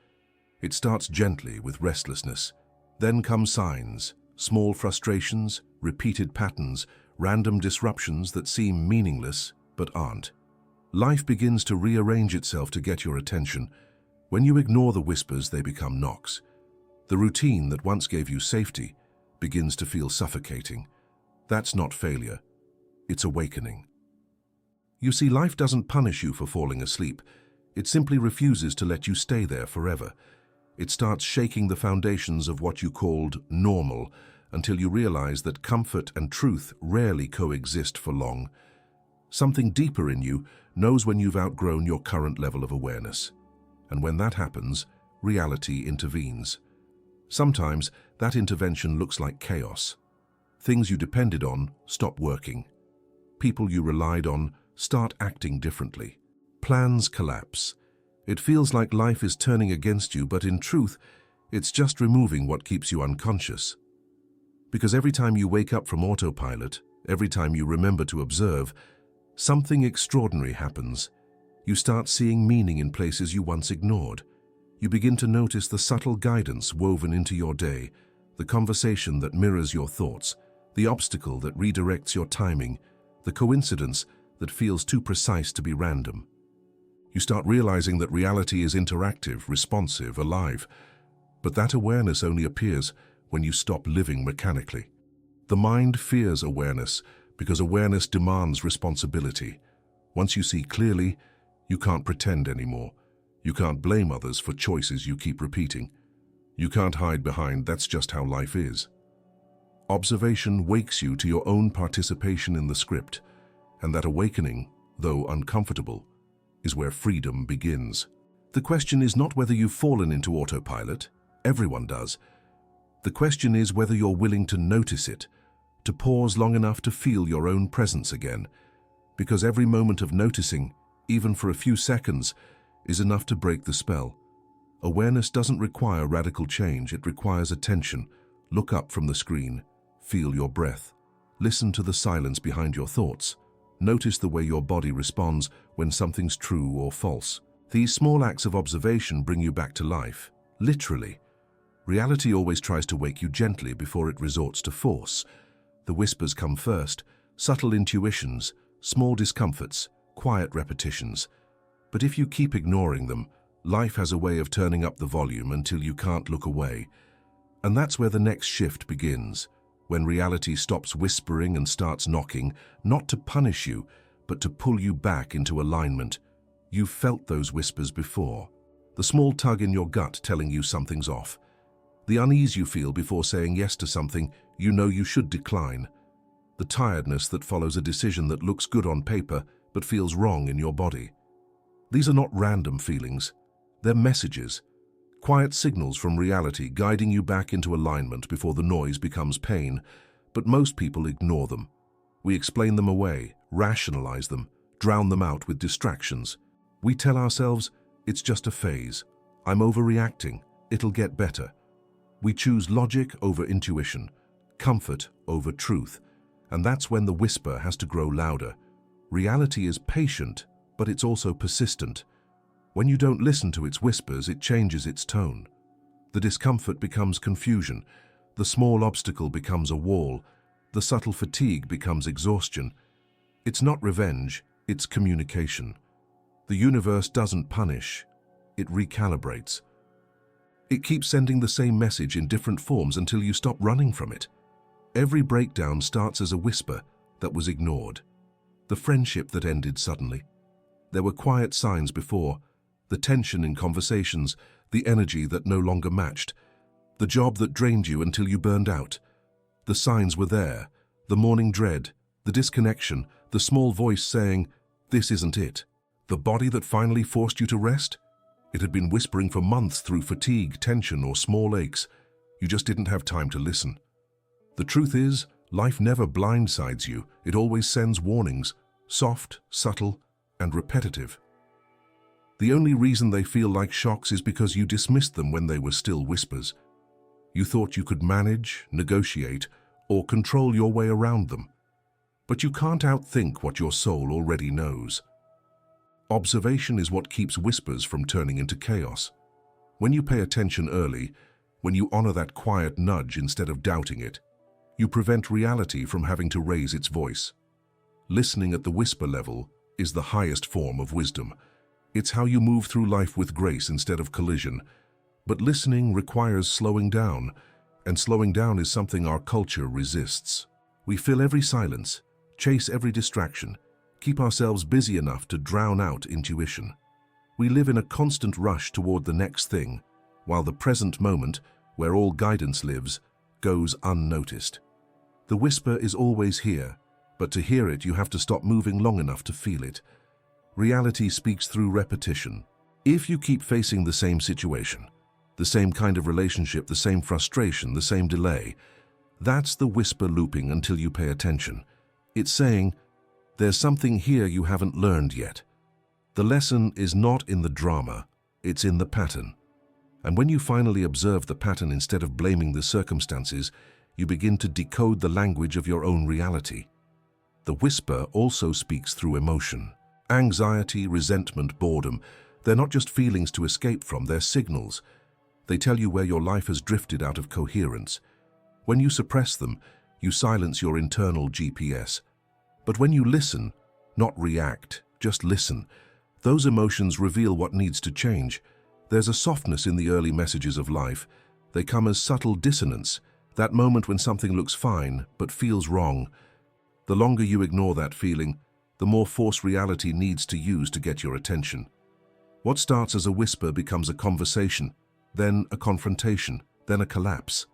It starts gently with restlessness. Then come signs, small frustrations, repeated patterns, random disruptions that seem meaningless but aren't. Life begins to rearrange itself to get your attention. When you ignore the whispers, they become knocks. The routine that once gave you safety begins to feel suffocating. That's not failure, it's awakening. You see, life doesn't punish you for falling asleep. It simply refuses to let you stay there forever. It starts shaking the foundations of what you called normal until you realize that comfort and truth rarely coexist for long. Something deeper in you knows when you've outgrown your current level of awareness. And when that happens, reality intervenes. Sometimes that intervention looks like chaos. Things you depended on stop working. People you relied on start acting differently. Plans collapse. It feels like life is turning against you, but in truth, it's just removing what keeps you unconscious. Because every time you wake up from autopilot, every time you remember to observe, something extraordinary happens. You start seeing meaning in places you once ignored. You begin to notice the subtle guidance woven into your day, the conversation that mirrors your thoughts, the obstacle that redirects your timing, the coincidence that feels too precise to be random. You start realizing that reality is interactive, responsive, alive. But that awareness only appears when you stop living mechanically. The mind fears awareness because awareness demands responsibility. Once you see clearly, you can't pretend anymore. You can't blame others for choices you keep repeating. You can't hide behind "that's just how life is." Observation wakes you to your own participation in the script, and that awakening, though uncomfortable, is where freedom begins. The question is not whether you've fallen into autopilot. Everyone does. The question is whether you're willing to notice it, to pause long enough to feel your own presence again, because every moment of noticing, even for a few seconds, is enough to break the spell. Awareness doesn't require radical change, it requires attention. Look up from the screen, feel your breath, listen to the silence behind your thoughts, notice the way your body responds when something's true or false. These small acts of observation bring you back to life, literally. Reality always tries to wake you gently before it resorts to force. The whispers come first, subtle intuitions, small discomforts, quiet repetitions. But if you keep ignoring them, life has a way of turning up the volume until you can't look away. And that's where the next shift begins, when reality stops whispering and starts knocking, not to punish you, but to pull you back into alignment. You've felt those whispers before. The small tug in your gut telling you something's off. The unease you feel before saying yes to something you know you should decline. The tiredness that follows a decision that looks good on paper but feels wrong in your body. These are not random feelings. They're messages, quiet signals from reality guiding you back into alignment before the noise becomes pain. But most people ignore them. We explain them away, rationalize them, drown them out with distractions. We tell ourselves, it's just a phase. I'm overreacting. It'll get better. We choose logic over intuition, comfort over truth. And that's when the whisper has to grow louder. Reality is patient, but it's also persistent. When you don't listen to its whispers, it changes its tone. The discomfort becomes confusion. The small obstacle becomes a wall. The subtle fatigue becomes exhaustion. It's not revenge, it's communication. The universe doesn't punish, it recalibrates. It keeps sending the same message in different forms until you stop running from it. Every breakdown starts as a whisper that was ignored. The friendship that ended suddenly. There were quiet signs before, the tension in conversations, the energy that no longer matched, the job that drained you until you burned out. The signs were there, the morning dread, the disconnection, the small voice saying, "This isn't it." The body that finally forced you to rest? It had been whispering for months through fatigue, tension, or small aches. You just didn't have time to listen. The truth is, life never blindsides you. It always sends warnings, soft, subtle, and repetitive. The only reason they feel like shocks is because you dismissed them when they were still whispers. You thought you could manage, negotiate, or control your way around them. But you can't outthink what your soul already knows. Observation is what keeps whispers from turning into chaos. When you pay attention early, when you honor that quiet nudge instead of doubting it, you prevent reality from having to raise its voice. Listening at the whisper level is the highest form of wisdom. It's how you move through life with grace instead of collision. But listening requires slowing down, and slowing down is something our culture resists. We fill every silence, chase every distraction, keep ourselves busy enough to drown out intuition. We live in a constant rush toward the next thing, while the present moment, where all guidance lives, goes unnoticed. The whisper is always here, but to hear it you have to stop moving long enough to feel it. Reality speaks through repetition. If you keep facing the same situation, the same kind of relationship, the same frustration, the same delay, that's the whisper looping until you pay attention. It's saying, there's something here you haven't learned yet. The lesson is not in the drama, it's in the pattern. And when you finally observe the pattern instead of blaming the circumstances, you begin to decode the language of your own reality. The whisper also speaks through emotion. Anxiety, resentment, boredom, they're not just feelings to escape from, they're signals. They tell you where your life has drifted out of coherence. When you suppress them, you silence your internal GPS. But when you listen, not react, just listen, those emotions reveal what needs to change. There's a softness in the early messages of life. They come as subtle dissonance, that moment when something looks fine but feels wrong. The longer you ignore that feeling, the more force reality needs to use to get your attention. What starts as a whisper becomes a conversation, then a confrontation, then a collapse.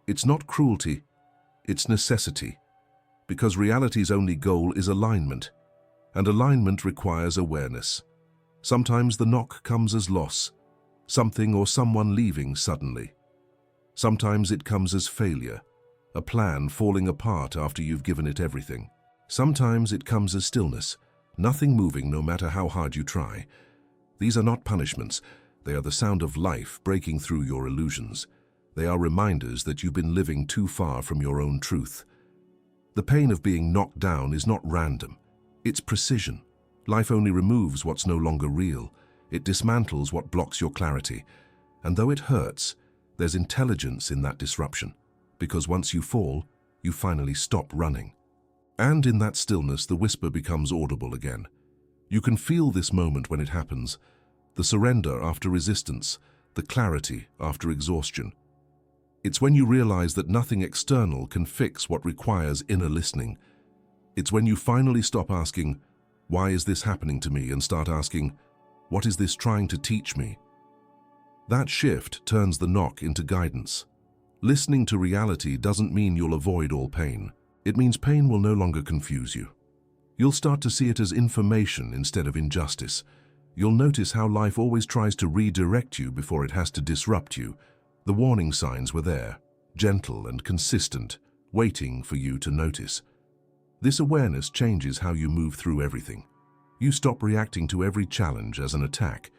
It's not cruelty, it's necessity, because reality's only goal is alignment, and alignment requires awareness. Sometimes the knock comes as loss, something or someone leaving suddenly. Sometimes it comes as failure, a plan falling apart after you've given it everything. Sometimes it comes as stillness, nothing moving no matter how hard you try. These are not punishments, they are the sound of life breaking through your illusions. They are reminders that you've been living too far from your own truth. The pain of being knocked down is not random, it's precision. Life only removes what's no longer real. It dismantles what blocks your clarity. And though it hurts, there's intelligence in that disruption, because once you fall, you finally stop running. And in that stillness, the whisper becomes audible again. You can feel this moment when it happens, the surrender after resistance, the clarity after exhaustion. It's when you realize that nothing external can fix what requires inner listening. It's when you finally stop asking, "Why is this happening to me?" and start asking, "What is this trying to teach me?" That shift turns the knock into guidance. Listening to reality doesn't mean you'll avoid all pain. It means pain will no longer confuse you. You'll start to see it as information instead of injustice. You'll notice how life always tries to redirect you before it has to disrupt you. The warning signs were there, gentle and consistent, waiting for you to notice. This awareness changes how you move through everything. You stop reacting to every challenge as an attack.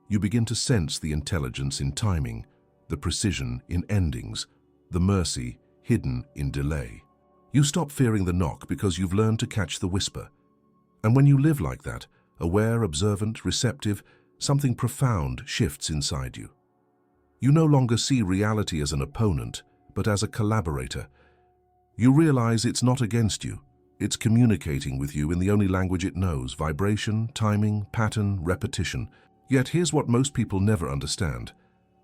You begin to sense the intelligence in timing, the precision in endings, the mercy hidden in delay. You stop fearing the knock because you've learned to catch the whisper. And when you live like that, aware, observant, receptive, something profound shifts inside you. You no longer see reality as an opponent, but as a collaborator. You realize it's not against you. It's communicating with you in the only language it knows: vibration, timing, pattern, repetition. Yet here's what most people never understand.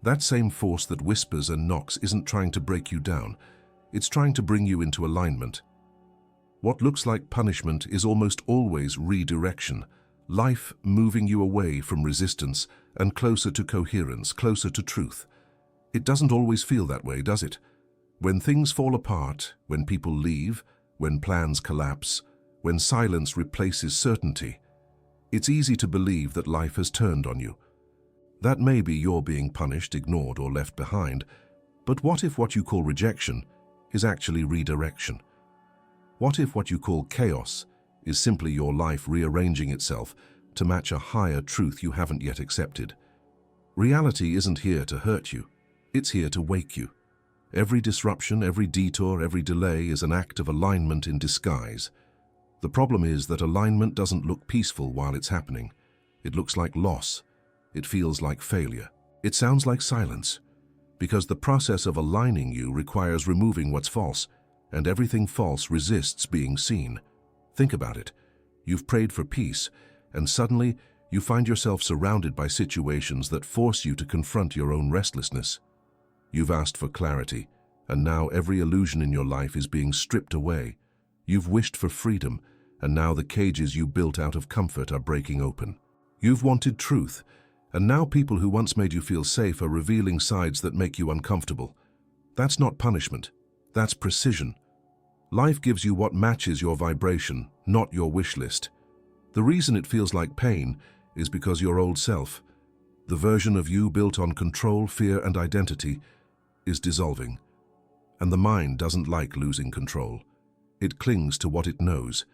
That same force that whispers and knocks isn't trying to break you down. It's trying to bring you into alignment. What looks like punishment is almost always redirection. Life moving you away from resistance and closer to coherence, closer to truth. It doesn't always feel that way, does it? When things fall apart, when people leave, when plans collapse, when silence replaces certainty, it's easy to believe that life has turned on you. That may be you're being punished, ignored, or left behind, but what if what you call rejection is actually redirection? What if what you call chaos is simply your life rearranging itself to match a higher truth you haven't yet accepted? Reality isn't here to hurt you, it's here to wake you. Every disruption, every detour, every delay is an act of alignment in disguise. The problem is that alignment doesn't look peaceful while it's happening. It looks like loss. It feels like failure. It sounds like silence. Because the process of aligning you requires removing what's false, and everything false resists being seen. Think about it. You've prayed for peace, and suddenly you find yourself surrounded by situations that force you to confront your own restlessness. You've asked for clarity, and now every illusion in your life is being stripped away. You've wished for freedom, and now the cages you built out of comfort are breaking open. You've wanted truth, and now people who once made you feel safe are revealing sides that make you uncomfortable. That's not punishment, that's precision. Life gives you what matches your vibration, not your wish list. The reason it feels like pain is because your old self, the version of you built on control, fear, and identity, is dissolving. And the mind doesn't like losing control. It clings to what it knows,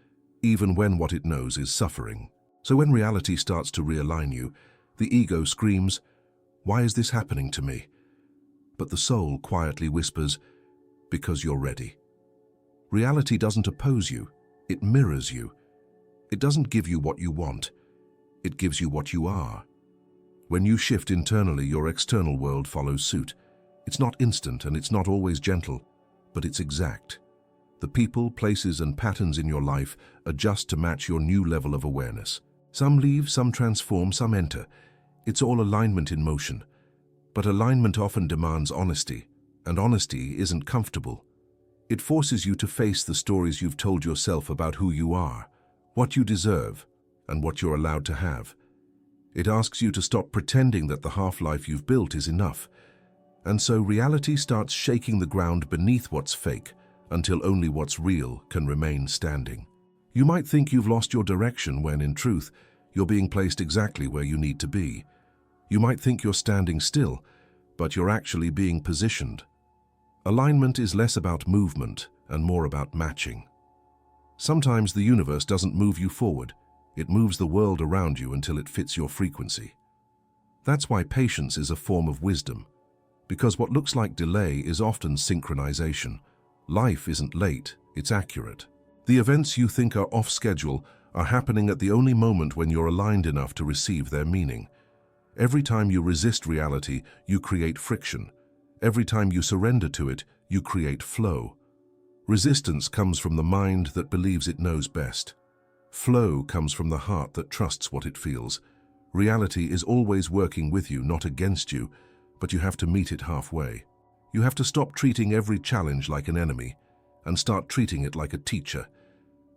even when what it knows is suffering. So when reality starts to realign you, the ego screams, "Why is this happening to me?" But the soul quietly whispers, "Because you're ready." Reality doesn't oppose you, it mirrors you. It doesn't give you what you want, it gives you what you are. When you shift internally, your external world follows suit. It's not instant and it's not always gentle, but it's exact. The people, places, and patterns in your life adjust to match your new level of awareness. Some leave, some transform, some enter. It's all alignment in motion. But alignment often demands honesty, and honesty isn't comfortable. It forces you to face the stories you've told yourself about who you are, what you deserve, and what you're allowed to have. It asks you to stop pretending that the half-life you've built is enough. And so reality starts shaking the ground beneath what's fake until only what's real can remain standing. You might think you've lost your direction when, in truth, you're being placed exactly where you need to be. You might think you're standing still, but you're actually being positioned. Alignment is less about movement and more about matching. Sometimes the universe doesn't move you forward. It moves the world around you until it fits your frequency. That's why patience is a form of wisdom, because what looks like delay is often synchronization. Life isn't late, it's accurate. The events you think are off schedule are happening at the only moment when you're aligned enough to receive their meaning. Every time you resist reality, you create friction. Every time you surrender to it, you create flow. Resistance comes from the mind that believes it knows best. Flow comes from the heart that trusts what it feels. Reality is always working with you, not against you, but you have to meet it halfway. You have to stop treating every challenge like an enemy and start treating it like a teacher.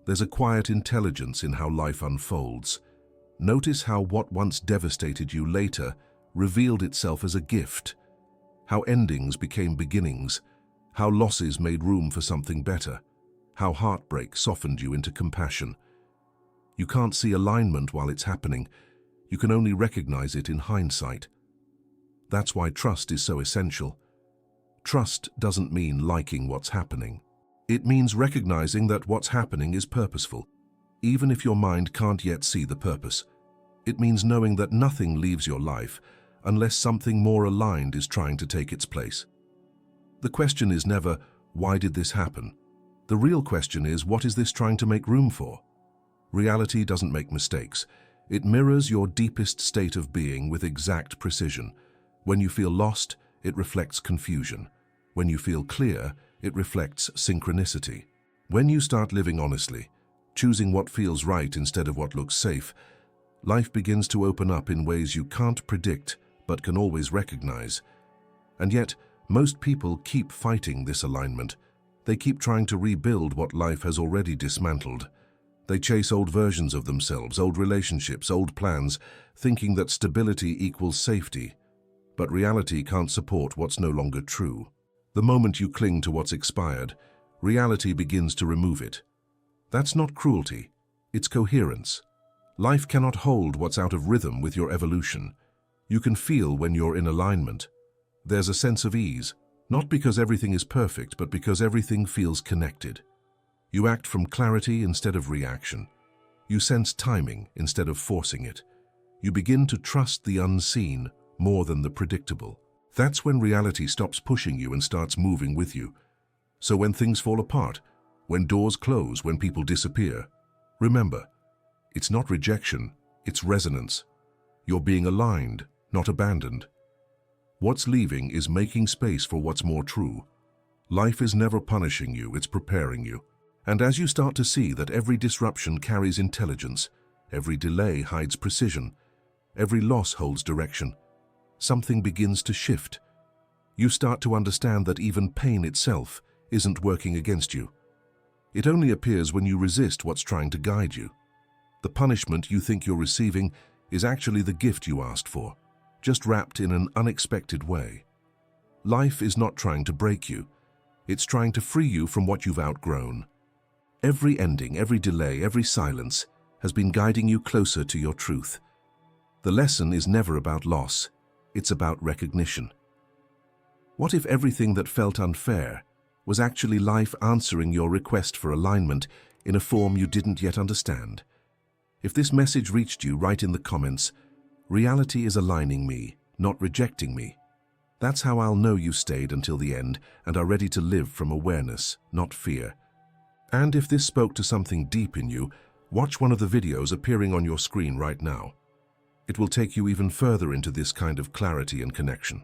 There's a quiet intelligence in how life unfolds. Notice how what once devastated you later revealed itself as a gift, how endings became beginnings, how losses made room for something better, how heartbreak softened you into compassion. You can't see alignment while it's happening. You can only recognize it in hindsight. That's why trust is so essential. Trust doesn't mean liking what's happening. It means recognizing that what's happening is purposeful, even if your mind can't yet see the purpose. It means knowing that nothing leaves your life unless something more aligned is trying to take its place. The question is never, why did this happen? The real question is, what is this trying to make room for? Reality doesn't make mistakes. It mirrors your deepest state of being with exact precision. When you feel lost, it reflects confusion. When you feel clear, it reflects synchronicity. When you start living honestly, choosing what feels right instead of what looks safe, life begins to open up in ways you can't predict but can always recognize. And yet, most people keep fighting this alignment. They keep trying to rebuild what life has already dismantled. They chase old versions of themselves, old relationships, old plans, thinking that stability equals safety. But reality can't support what's no longer true. The moment you cling to what's expired, reality begins to remove it. That's not cruelty, it's coherence. Life cannot hold what's out of rhythm with your evolution. You can feel when you're in alignment. There's a sense of ease, not because everything is perfect, but because everything feels connected. You act from clarity instead of reaction. You sense timing instead of forcing it. You begin to trust the unseen more than the predictable. That's when reality stops pushing you and starts moving with you. So when things fall apart, when doors close, when people disappear, remember, it's not rejection, it's resonance. You're being aligned, not abandoned. What's leaving is making space for what's more true. Life is never punishing you, it's preparing you. And as you start to see that every disruption carries intelligence, every delay hides precision, every loss holds direction, something begins to shift. You start to understand that even pain itself isn't working against you. It only appears when you resist what's trying to guide you. The punishment you think you're receiving is actually the gift you asked for, just wrapped in an unexpected way. Life is not trying to break you. It's trying to free you from what you've outgrown. Every ending, every delay, every silence has been guiding you closer to your truth. The lesson is never about loss. It's about recognition. What if everything that felt unfair was actually life answering your request for alignment in a form you didn't yet understand? If this message reached you, write in the comments, "Reality is aligning me, not rejecting me." That's how I'll know you stayed until the end and are ready to live from awareness, not fear. And if this spoke to something deep in you, watch one of the videos appearing on your screen right now. It will take you even further into this kind of clarity and connection.